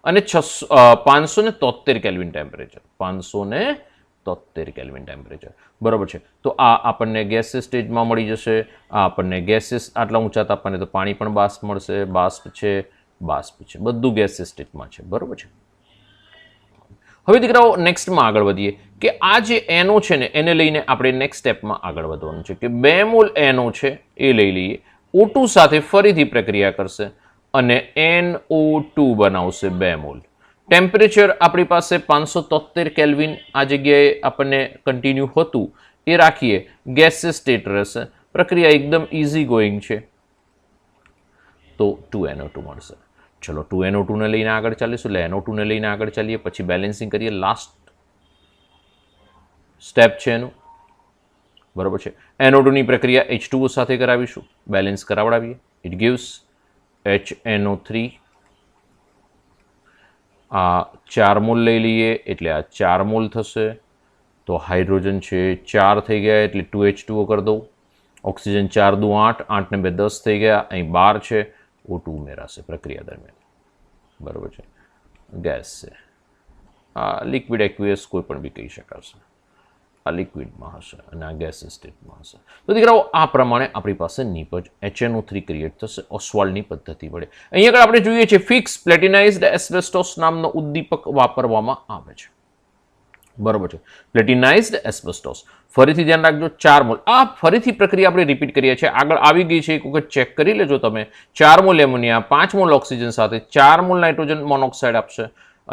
અને 573 કેલ્વિન ટેમ્પરેચર, 573 કેલ્વિન ટેમ્પરેચર, બરોબર છે. તો આ આપણને ગેસિયસ સ્ટેજમાં મળી જશે. આ આપણને ગેસિયસ આટલા ઊંચા તાપમાને તો પાણી પણ બાષ્પ મળશે, બાષ્પ છે, બધું ગેસિયસ સ્ટેટમાં છે, બરોબર છે. હવે દીકરાઓ નેક્સ્ટમાં આગળ વધીએ કે આ જે NO છે ને એને લઈને આપણે નેક્સ્ટ સ્ટેપમાં આગળ વધવાનું છે કે 2 મોલ NO છે એ લઈ લઈએ, O2 સાથે ફરીથી પ્રક્રિયા કરશે અને NO2 બનાવશે 2 મોલ. ટેમ્પરેચર આપણી પાસે 573 કેલ્વિન આ જગ્યાએ આપણને કન્ટિન્યુ હતું એ રાખીએ, ગેસિયસ સ્ટેટ રહેશે. પ્રક્રિયા એકદમ ઇઝી ગોઈંગ છે તો 2NO2 મળશે. ચલો 2NO2 ને લઈને આગળ ચાલીશું એટલે NO2 ને લઈને આગળ ચાલીએ, પછી બેલેન્સિંગ કરીએ. લાસ્ટ સ્ટેપ છે એનું, બરોબર છે. NO2 ની પ્રક્રિયા H2O સાથે કરાવીશું, બેલેન્સ કરાવડાવીએ. It gives HNO3. આ 4 મોલ લઈ લઈએ એટલે આ 4 મોલ થશે. તો હાઇડ્રોજન છે 4 થઈ ગયા એટલે 2H2O કરી દઉં. ઓક્સિજન 4 દુ 8, 8 ને 2 10 થઈ ગયા, અહીં 12 છે, O2 ઉમેરાશે પ્રક્રિયા દરમિયાન, બરોબર છે. ગેસ છે, આ લિક્વિડ એક્વિયસ કોઈ પણ બી કહી શકાશે. આ લિક્વિડમાં હશે અને આ ગેસ સ્ટેટમાં હશે. તો દીકરાઓ આ પ્રમાણે આપણી પાસે નીપજ HNO3 ક્રિએટ થશે ઓસ્વાલ્ડની પદ્ધતિ વડે. અહીં આગળ આપણે જોઈએ છીએ ફિક્સ પ્લેટિનાઇઝ્ડ એસ્બેસ્ટોસ નામનો ઉદ્દીપક વાપરવામાં આવે છે, બરોબર છે. પ્લેટિનાઇઝ્ડ એસ્બેસ્ટોસ, ફરીથી ધ્યાન રાખજો 4 મોલ. આ ફરીથી પ્રક્રિયા આપણે રિપીટ કરીએ છીએ, આગળ આવી ગઈ છે, એક વખત ચેક કરી લેજો તમે. 4 મોલ એમોનિયા 5 મોલ ઓક્સિજન સાથે 4 મોલ નાઇટ્રોજન મોનોક્સાઇડ આપશે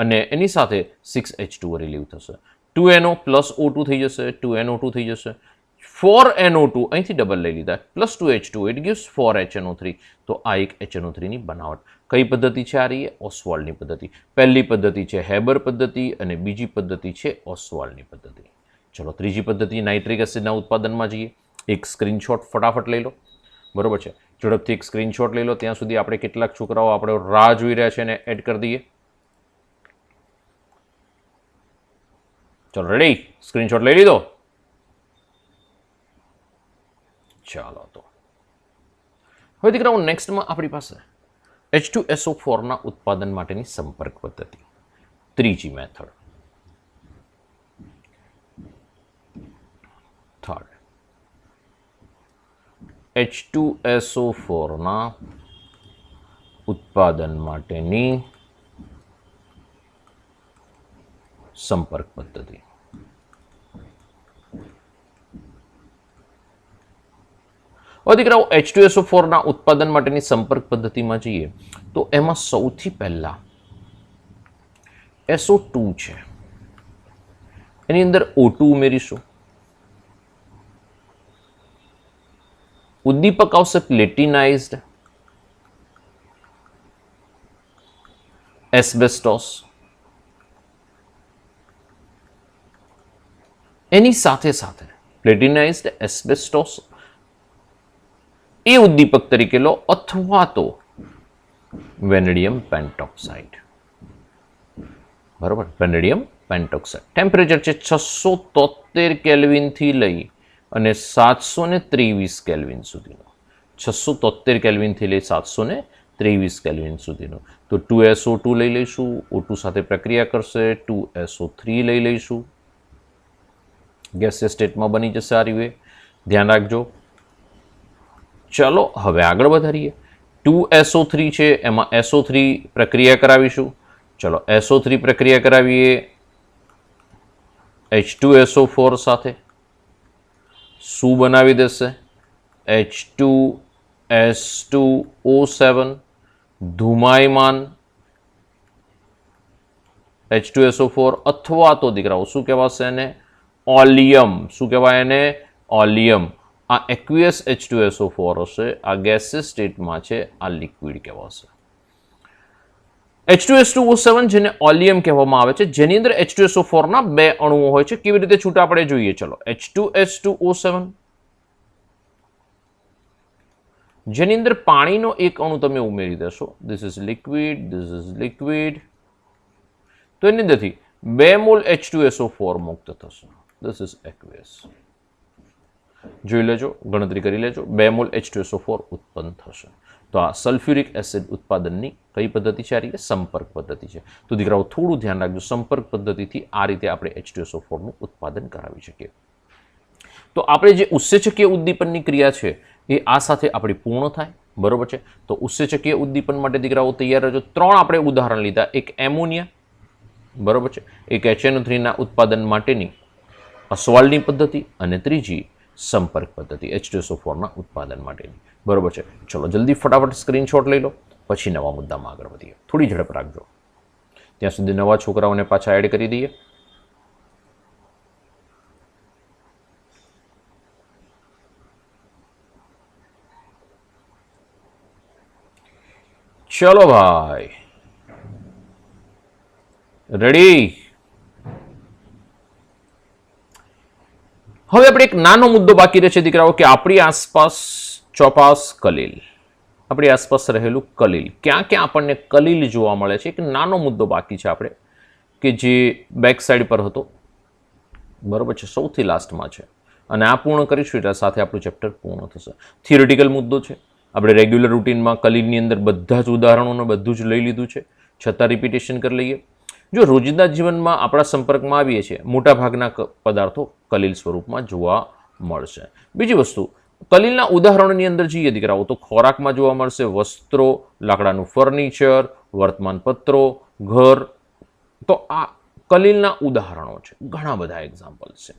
અને એની સાથે 6H2O રિલીવ થશે. 2NO પ્લસ O2 થઈ જશે, 2NO2 થઈ જશે. 4NO2 અહીંથી ડબલ લઈ લીધા plus 2H2, it gives 4HNO3. તો આ એક HNO3 ની બનાવટ. કઈ પદ્ધતિ છે આ રહી? ઓસ્વાલ્ડની પદ્ધતિ. પહેલી પદ્ધતિ છે હેબર પદ્ધતિ અને બીજી પદ્ધતિ છે ઓસ્વાલ્ડની પદ્ધતિ. ચલો ત્રીજી પદ્ધતિ નાઇટ્રિક એસિડના ઉત્પાદનમાં જઈએ. એક સ્ક્રીનશોટ ફટાફટ લઈ લો, બરોબર છે. ઝડપથી એક સ્ક્રીનશોટ લઈ લો. ત્યાં સુધી આપણે કેટલાક છોકરાઓ આપણે રાહ જોઈ રહ્યા છે એને એડ કરી દઈએ. ચલો રેડી, સ્ક્રીનશોટ લઈ લીધો? ચાલો તો હવે દીકરાઓ નેક્સ્ટમાં આપણી પાસે H2SO4 ના ઉત્પાદન માટેની સંપર્ક પદ્ધતિ, ત્રીજી મેથડ. થર્ડ, H2SO4 ના ઉત્પાદન માટેની સંપર્ક પદ્ધતિ. હવે દીકરાઓ H2SO4 ના ઉત્પાદન માટેની સંપર્ક પદ્ધતિમાં જઈએ તો એમાં સૌથી પહેલા SO2 છે, એની અંદર O2 ઉમેરીશું. ઉદ્દીપક આવશે પ્લેટિનાઇઝ્ડ એસ્બેસ્ટોસ. એની સાથે સાથે પ્લેટિનાઇઝ્ડ એસ્બેસ્ટોસ એ ઉદ્દીપક તરીકે લો, અથવા તો વેનેડિયમ પેન્ટોક્સાઇડ. બરોબર, વેનેડિયમ પેન્ટોક્સાઇડ. ટેમ્પરેચર છે 673 કેલ્વિન થી લઈ અને 723 કેલ્વિન સુધીનો. 673 કેલ્વિન થી લઈ 723 કેલ્વિન સુધીનો. તો 2SO2 લઈ લઈશું, O2 સાથે પ્રક્રિયા કરશે, 2SO3 લઈ લઈશું, ગેસિયસ સ્ટેટમાં બની જશે. આ રીતે ધ્યાન રાખજો. ચાલો હવે આગળ વધારીએ. 2SO3 છે, એમાં SO3 પ્રક્રિયા કરાવીશું. ચલો SO3 પ્રક્રિયા કરાવીએ H2SO4 સાથે. શું બનાવી દેશે? H2S2O7 ધુમાયમાન H2SO4, અથવા તો દીકરાઓ શું કહેવાશે એને? ઓલિયમ. શું કહેવાય એને? ઓલિયમ. આ એક્વિયસ H2SO4 હશે, આ ગેસિયસ સ્ટેટમાં છે, આ લિક્વિડ કહેવાશે. H2S2O7 જેને ઓલિયમ કહેવામાં આવે છે, જેની અંદર H2SO4 ના 2 અણુઓ હોય છે. કેવી રીતે છૂટા આપણે જોઈએ. ચલો H2S2O7 જેની અંદર પાણીનો એક અણુ તમે ઉમેરી દેશો. This is liquid, this is liquid. તો એની અંદરથી 2 મોલ H2SO4 મુક્ત થશે. This is aqueous. જોઈ લેજો, ગણતરી કરી લેજો. 2 મોલ H2SO4 ઉત્પન્ન થશે. તો આ સલ્ફ્યુરિક એસિડ ઉત્પાદનની કઈ પદ્ધતિ છે? આ રીતે સંપર્ક પદ્ધતિ છે. તો દીકરાઓ થોડું ધ્યાન રાખજો, સંપર્ક પદ્ધતિથી આ રીતે આપણે H2SO4 નું ઉત્પાદન કરાવી શકીએ. તો આપણે જે ઉત્સેચકીય ઉદ્દીપનની ક્રિયા છે એ આ સાથે આપણી પૂર્ણ થાય. બરોબર છે. તો ઉત્સેચકીય ઉદ્દીપન માટે દીકરાઓ તૈયાર રહેજો. 3 આપણે ઉદાહરણ લીધા. એક એમોનિયા, બરોબર છે, એક HNO3 ના ઉત્પાદન માટેની અસવાલની પદ્ધતિ, અને ત્રીજી સંપર્ક પદ્ધતિ H2SO4 ના ઉત્પાદન માટેની. બરોબર છે. ચલો જલ્દી ફટાફટ સ્ક્રીનશોટ લઈ લો, પછી નવા મુદ્દામાં આગળ વધીએ. થોડી ઝડપ રાખજો. ત્યાં સુધી નવા છોકરાઓને પાછા એડ કરી દઈએ. ચલો ભાઈ, રેડી? હવે આપણે એક નાનો મુદ્દો બાકી રહે છે દીકરાઓ, કે આપણી આસપાસ ચોપાસ કલીલ, આપણી આસપાસ રહેલું કલીલ, ક્યાં ક્યાં આપણને કલીલ જોવા મળે છે? એક નાનો મુદ્દો બાકી છે આપણે, કે જે બેક સાઈડ પર હતો. બરોબર છે, સૌથી લાસ્ટમાં છે, અને આ પૂર્ણ કરીશું એટલે સાથે આપણું ચેપ્ટર પૂર્ણ થશે. થિયોરિટિકલ મુદ્દો છે. આપણે રેગ્યુલર રૂટીનમાં કલીલની અંદર બધા જ ઉદાહરણોને બધું જ લઈ લીધું છે, છતાં રિપીટેશન કરી લઈએ. જો રોજિંદા જીવનમાં આપણા સંપર્કમાં આવીએ છીએ, મોટાભાગના પદાર્થો કલીલ સ્વરૂપમાં જોવા મળશે. બીજી વસ્તુ, કલીલના ઉદાહરણોની અંદર જઈએ દીકરાઓ તો ખોરાકમાં જોવા મળશે, વસ્ત્રો, લાકડાનું ફર્નિચર, વર્તમાનપત્રો, ઘર. તો આ કલીલના ઉદાહરણો છે, ઘણા બધા એક્ઝામ્પલ્સ છે.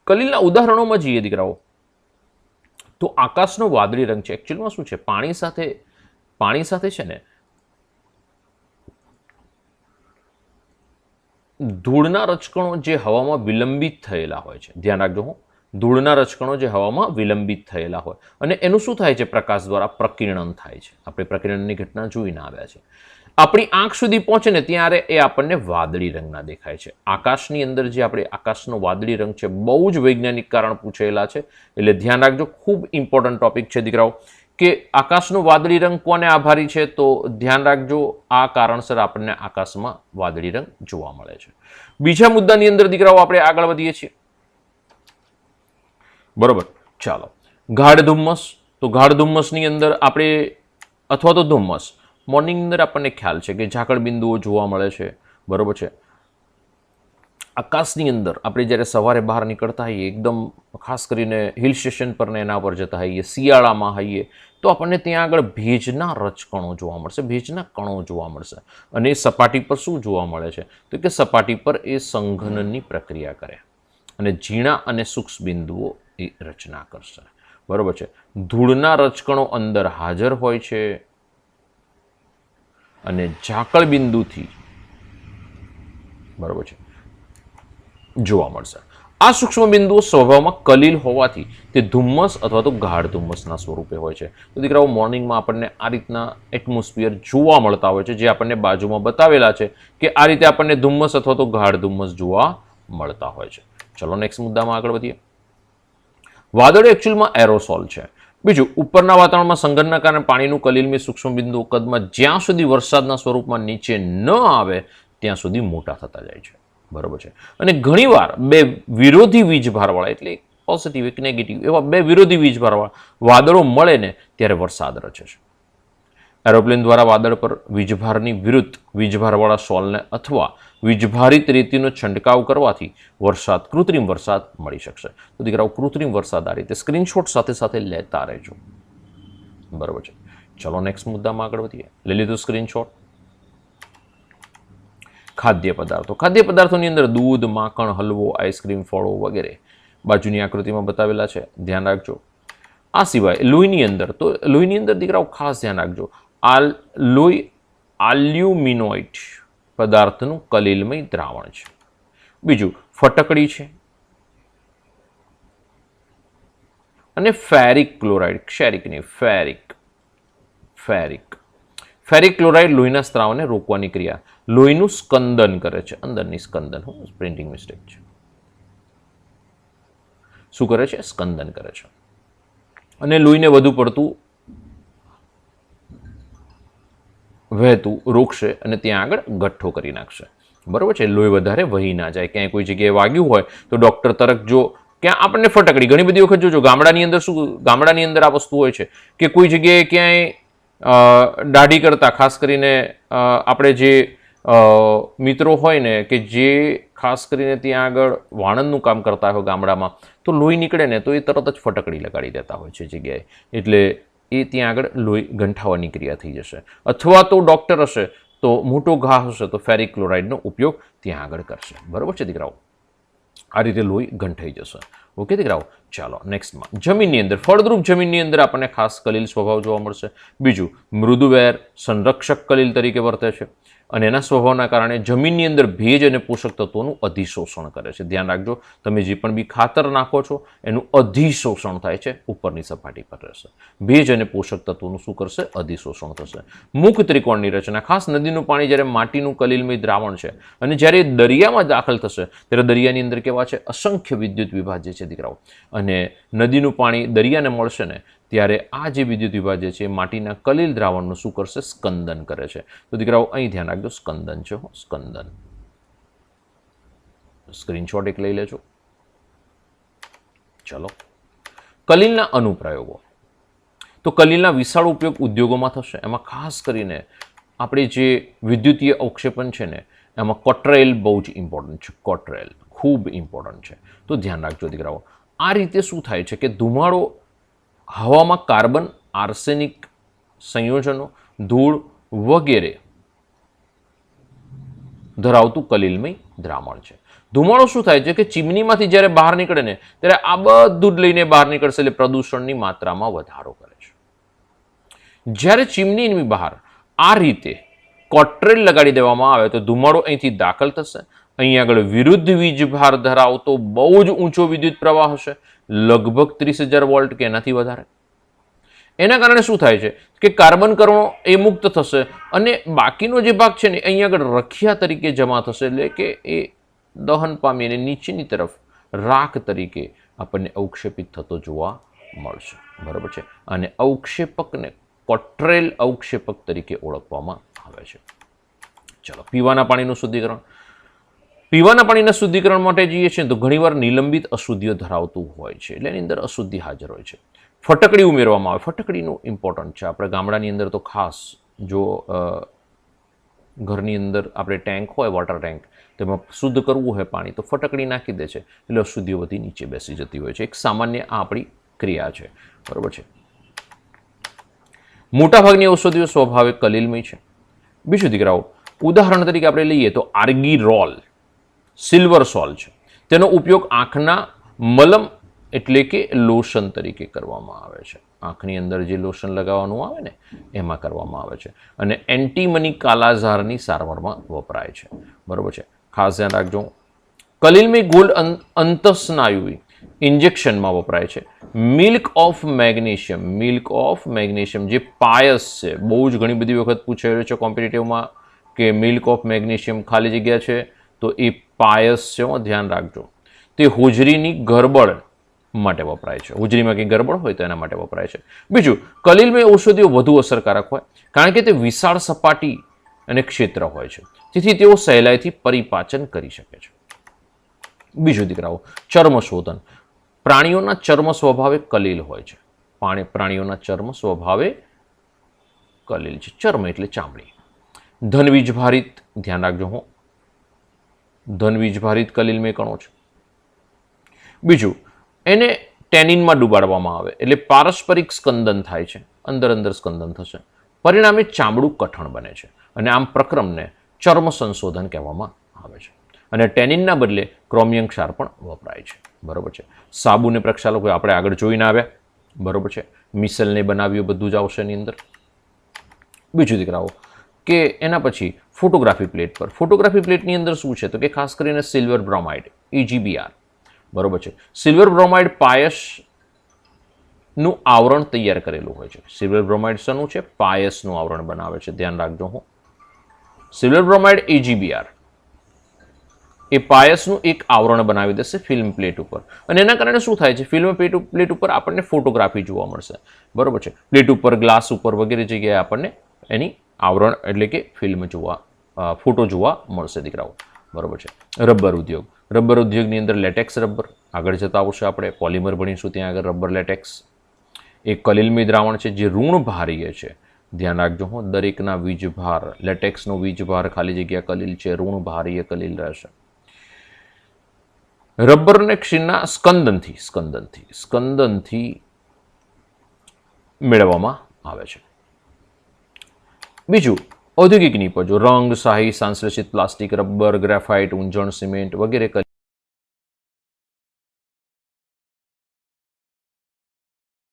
કલીલના ઉદાહરણોમાં જઈએ દીકરાઓ તો આકાશનો વાદળી રંગ છે. એકચ્યુઅલમાં શું છે? પાણી સાથે છે ને ધૂળના રજકણો જે હવામાં વિલંબિત થયેલા હોય છે. ધ્યાન રાખજો હું, ધૂળના રજકણો જે હવામાં વિલંબિત થયેલા હોય, અને એનું શું થાય છે? પ્રકાશ દ્વારા પ્રકિરણન થાય છે. આપણે પ્રકિરણની ઘટના જોઈને આવ્યા છે. આપણી આંખ સુધી પહોંચે ને ત્યારે એ આપણને વાદળી રંગના દેખાય છે. આકાશની અંદર જે આપણે આકાશનો વાદળી રંગ છે, બહુ જ વૈજ્ઞાનિક કારણ પૂછેલા છે, એટલે ધ્યાન રાખજો. ખૂબ ઇમ્પોર્ટન્ટ ટોપિક છે દીકરાઓ, કે આકાશનો વાદળી રંગ કોને આભારી છે? તો ધ્યાન રાખજો, આ કારણસર આપણને આકાશમાં વાદળી રંગ જોવા મળે છે. બીજા મુદ્દાની અંદર દીકરાઓ આપણે આગળ વધીએ છીએ. બરોબર, ચાલો. ગાઢ ધુમ્મસ. તો ગાઢ ધુમ્મસની અંદર આપણે અથવા તો ધુમ્મસ મોર્નિંગની અંદર આપણને ખ્યાલ છે કે ઝાકળ બિંદુઓ જોવા મળે છે. બરોબર છે. આકાશની અંદર આપણે જ્યારે સવારે બહાર નીકળતા હોઈએ, એકદમ ખાસ કરીને હિલ સ્ટેશન પર ને એના પર જતા હોઈએ, શિયાળામાં હોઈએ, તો આપણને ત્યાં આગળ ભેજના રજકણો જોવા મળશે, ભેજના કણો જોવા મળશે. અને એ સપાટી પર શું જોવા મળે છે? તો કે સપાટી પર એ સંઘનનની પ્રક્રિયા કરે અને ઝીણા અને સૂક્ષ્મ બિંદુઓ એ રચના કરશે. બરોબર છે. ધૂળના રજકણો અંદર હાજર હોય છે અને ઝાકળ બિંદુથી બરોબર છે જોવા મળશે. આ સૂક્ષ્મ બિંદુઓ સ્વભાવમાં કલીલ હોવાથી તે ધુમ્મસ અથવા તો ગાઢ ધુમ્મસના સ્વરૂપે હોય છે. તો દીકરાઓ મોર્નિંગમાં આપણને આ રીતના એટમોસ્ફિયર જોવા મળતા હોય છે, જે આપણને બાજુમાં બતાવેલા છે કે આ રીતે આપણને ધુમ્મસ અથવા તો ગાઢ ધુમ્મસ જોવા મળતા હોય છે. ચલો નેક્સ્ટ મુદ્દામાં આગળ વધીએ. વાદળ એકચ્યુઅલમાં એરોસોલ છે. બીજું, ઉપરના વાતાવરણમાં સંઘનના કારણે પાણીનું કલીલમી સૂક્ષ્મ બિંદુઓ કદમાં જ્યાં સુધી વરસાદના સ્વરૂપમાં નીચે ન આવે ત્યાં સુધી મોટા થતા જાય છે. બરોબર છે. અને ઘણીવાર બે વિરોધી વીજભારવાળા, એટલે પોઝિટિવ એક નેગેટિવ, એવા બે વિરોધી વીજભારવાળા વાદળો મળે ને ત્યારે વરસાદ રચે છે. એરોપ્લેન દ્વારા વાદળ પર વીજભારની વિરુદ્ધ વીજભારવાળા સોલને અથવા વીજભારિત રેતીનો છંટકાવ કરવાથી વરસાદ, કૃત્રિમ વરસાદ મળી શકશે. તો દીકરાઓ કૃત્રિમ વરસાદ આ રીતે સ્ક્રીનશોટ સાથે સાથે લેતા રહેજો. બરોબર છે. ચલો નેક્સ્ટ મુદ્દામાં આગળ વધીએ. લઈ લીધું સ્ક્રીનશોટ. ખાદ્ય પદાર્થો. ખાદ્ય પદાર્થોની અંદર દૂધ, માખણ, હલવો, આઈસ્ક્રીમ, ફળો વગેરે બાજુની આકૃતિમાં બતાવેલા છે. ધ્યાન રાખજો. આ સિવાય લોહીની અંદર, તો લોહીની અંદર દીકરાઓ ખાસ ધ્યાન રાખજો, લોહી આલ્યુમિનોઇડ પદાર્થનું કલીલમય દ્રાવણ છે. બીજું ફટકડી છે અને ફેરિક ક્લોરાઇડ, ક્ષેરિક નહીં, ફેરિક ક્લોરાઇડ લોહીના સ્ત્રાવને રોકવાની ક્રિયા, લોહીનું સ્કંદન કરે છે. અંદરની સ્કંદન, પ્રિન્ટિંગ મિસ્ટેક છે. શું કરે છે? સ્કંદન કરે છે. અને લોહીને વધુ પડતું વહેતું રોકશે અને ત્યાં આગળ ગઠ્ઠો કરી નાખશે. બરોબર છે. લોહી વધારે વહી ના જાય. ક્યાંય કોઈ જગ્યાએ વાગ્યું હોય તો ડૉક્ટર તરત જો ક્યાં આપણને ફટકડી, ઘણી બધી વખત જોજો ગામડાની અંદર શું, ગામડાની અંદર આ વસ્તુ હોય છે કે કોઈ જગ્યાએ ક્યાંય દાઢી કરતા, ખાસ કરીને આપણે જે મિત્રો હોય ને કે જે ખાસ કરીને ત્યાં આગળ વાણંદનું કામ કરતા હોય ગામડામાં, તો લોહી નીકળે ને તો એ તરત જ ફટકડી લગાડી દેતા હોય છે જગ્યાએ. એટલે એ ત્યાં આગળ લોહી ગંઠાવાની ક્રિયા થઈ જશે. અથવા તો ડૉક્ટર હશે તો મોટો ઘા હશે તો ફેરિક ક્લોરાઇડનો ઉપયોગ ત્યાં આગળ કરશે. બરાબર છે દીકરાઓ? આ રીતે લોહી ગંઠાઈ જશે. ઓકે દીકરાઓ? ચાલો નેક્સ્ટમાં. જમીનની અંદર, ફળદ્રુપ જમીનની અંદર આપણને ખાસ કલીલ સ્વભાવ જોવા મળશે. બીજું, મૃદુવેર સંરક્ષક કલીલ તરીકે વર્તે છે અને એના સ્વભાવના કારણે જમીનની અંદર ભેજ અને પોષક તત્વોનું અધિશોષણ કરે છે. ધ્યાન રાખજો, તમે જે પણ બી ખાતર નાખો છો એનું અધિશોષણ થાય છે, ઉપરની સપાટી પર રહેશે. ભેજ અને પોષક તત્વોનું શું કરશે? અધિશોષણ થશે. મુખ ત્રિકોણની રચના, ખાસ નદીનું પાણી જ્યારે માટીનું કલીલમય દ્રાવણ છે અને જ્યારે દરિયામાં દાખલ થશે ત્યારે દરિયાની અંદર કેવા છે? અસંખ્ય વિદ્યુત વિભાજ્ય છે દીકરાઓ. અને નદીનું પાણી દરિયાને મળશે ને ત્યારે આ જે વિદ્યુત વિભાજ્ય છે એ માટીના કલીલ દ્રાવણનું શું કરશે? સ્કંદન કરે છે. તો દીકરાઓ અહીં ધ્યાન રાખજો, સ્કંદન છે. સ્કંદન. સ્ક્રીનશોટ એક લઈ લેજો. ચલો, કલીલના અનુપ્રયોગો. તો કલીલના વિશાળ ઉપયોગ ઉદ્યોગોમાં થશે. એમાં ખાસ કરીને આપણે જે વિદ્યુતીય અવક્ષેપણ છે ને એમાં કોટ્રેલ બહુ જ ઇમ્પોર્ટન્ટ છે. કોટ્રેલ ખૂબ ઇમ્પોર્ટન્ટ છે. તો ધ્યાન રાખજો દીકરાઓ. આ રીતે શું થાય છે કે ધુમાડો હવામાં કાર્બન, આર્સેનિક સંયોજનો, ધૂળ વગેરે ધરાવતું કલીલમય દ્રાવણ છે. ધુમાડો શું થાય છે કે ચીમનીમાંથી જ્યારે બહાર નીકળે ને ત્યારે આ બધું જ લઈને બહાર નીકળશે, એટલે પ્રદૂષણની માત્રામાં વધારો કરે છે. જ્યારે ચીમનીની બહાર આ રીતે કોટ્રેલ લગાડી દેવામાં આવે તો ધુમાડો અહીંથી દાખલ થશે. અહીં આગળ વિરુદ્ધ વીજભાર ધરાવતો બહુ જ ઊંચો વિદ્યુત પ્રવાહ હશે, લગભગ 30,000 વોલ્ટ કે એનાથી વધારે. એના કારણે શું થાય છે કે કાર્બન કણો એ મુક્ત થશે અને બાકીનો જે ભાગ છે ને અહીં આગળ રખિયા તરીકે જમા થશે, એટલે કે એ દહન પામી અને નીચેની તરફ રાખ તરીકે આપણને અવક્ષેપિત થતો જોવા મળશે. બરોબર છે. અને અવક્ષેપકને કોટ્રેલ અવક્ષેપક તરીકે ઓળખવામાં આવે છે. ચલો, પીવાના પાણીનું શુદ્ધિકરણ. પીવાના પાણીના શુદ્ધિકરણ માટે જઈએ છીએ તો ઘણીવાર નિલંબિત અશુદ્ધિઓ ધરાવતું હોય છે, એટલે એની અંદર અશુદ્ધિ હાજર હોય છે. ફટકડી ઉમેરવામાં આવે. ફટકડીનું ઇમ્પોર્ટન્ટ છે. આપણે ગામડાની અંદર તો ખાસ જો ઘરની અંદર આપણે ટેન્ક હોય, વોટર ટેન્ક, તેમાં શુદ્ધ કરવું હોય પાણી તો ફટકડી નાખી દે છે, એટલે અશુદ્ધિઓ બધી નીચે બેસી જતી હોય છે. એક સામાન્ય આ આપણી ક્રિયા છે. બરોબર છે. મોટાભાગની ઔષધિઓ સ્વભાવે કલીલમય છે. બીજું દીકરાઓ, ઉદાહરણ તરીકે આપણે લઈએ તો આર્ગીરોલ સિલ્વર સોલ છે. તેનો ઉપયોગ આંખના મલમ એટલે કે લોશન તરીકે કરવામાં આવે છે. આંખની અંદર જે લોશન લગાવવાનું આવે ને એમાં કરવામાં આવે છે. અને એન્ટીમની કાલાઝારની સારવારમાં વપરાય છે. બરોબર છે. ખાસ ધ્યાન રાખજો. કલીલમય ગોલ્ડ અંતસ્નાયુવી ઇન્જેક્શનમાં વપરાય છે. મિલ્ક ઓફ મેગ્નેશિયમ જે પાયસ છે, બહુ જ ઘણી બધી વખત પૂછાયેલું છે કોમ્પિટિટિવમાં કે મિલ્ક ઓફ મેગ્નેશિયમ ખાલી જગ્યા છે તો એ પાયસ છે. ધ્યાન રાખજો. તે હોજરીની ગરબડ માટે વપરાય છે. હોજરીમાં કંઈ ગરબડ હોય તો એના માટે વપરાય છે. બીજું, કલીલમય ઔષધિઓ વધુ અસરકારક હોય કારણ કે તે વિશાળ સપાટી અને ક્ષેત્ર હોય છે, તેથી તેઓ સહેલાઈથી પરિપાચન કરી શકે છે. બીજું દીકરાઓ, ચર્મ શોધન. પ્રાણીઓના ચર્મ સ્વભાવે કલીલ હોય છે. પ્રાણીઓના ચર્મ સ્વભાવે કલીલ છે. ચર્મ એટલે ચામડી. ધનવીજભારિત, ધ્યાન રાખજો હો, ધનવીજભારિત કલીલમય કણો છે. બીજું, એને ટેનિનમાં ડુબાડવામાં આવે એટલે પારસ્પરિક સ્કંદન થાય છે, અંદર સ્કંદન થશે, પરિણામે ચામડું કઠણ બને છે અને આમ પ્રક્રમને ચર્મ સંશોધન કહેવામાં આવે છે. અને ટેનિનના બદલે ક્રોમિયમ ક્ષાર પણ વપરાય છે. બરોબર છે. સાબુને પ્રક્ષાલકો આપણે આગળ જોઈને આવ્યા. બરોબર છે. મિસલને બનાવ્યું બધું જ આવશે એની અંદર. બીજું દીકરાઓ કે એના પછી ફોટોગ્રાફી પ્લેટ પર. ફોટોગ્રાફી પ્લેટની અંદર શું છે તો કે ખાસ કરીને સિલ્વર બ્રોમાઇડ EGBr. બરોબર છે. સિલ્વર બ્રોમાઇડ પાયસનું આવરણ તૈયાર કરેલું હોય છે. સિલ્વર બ્રોમાઇડ શેનું છે? પાયસનું આવરણ બનાવે છે. ધ્યાન રાખજો હું. સિલ્વર બ્રોમાઇડ EGBr એ પાયસનું એક આવરણ બનાવી દેશે ફિલ્મ પ્લેટ ઉપર, અને એના કારણે શું થાય છે, ફિલ્મ પ્લેટ ઉપર આપણને ફોટોગ્રાફી જોવા મળશે. બરોબર છે. પ્લેટ ઉપર, ગ્લાસ ઉપર વગેરે જગ્યાએ આપણને એની આવરણ એટલે કે ફિલ્મ ફોટો જોવા મળશે દીકરાઓ. બરોબર છે. રબર ઉદ્યોગ. રબર ઉદ્યોગની અંદર લેટેક્સ રબર આગળ જતા આવશે. આપણે પોલિમર ભણીશું ત્યાં આગળ. રબર લેટેક્સ એક કલીલમય દ્રાવણ છે જે ઋણભારીય છે. ધ્યાન રાખજો હો, દરેકના વીજભાર, લેટેક્સનો વીજભાર ખાલી જગ્યા કલીલ છે, ઋણભારીય કલીલ રહેશે. રબરને ક્ષીરના સ્કંદનથી મેળવવામાં આવે છે. બીજું, ઔદ્યોગિક નિપજો. રંગ, શાહી, સંશ્લેષિત પ્લાસ્ટિક, રબર, ગ્રેફાઇટ, ઊંજણ, સિમેન્ટ વગેરે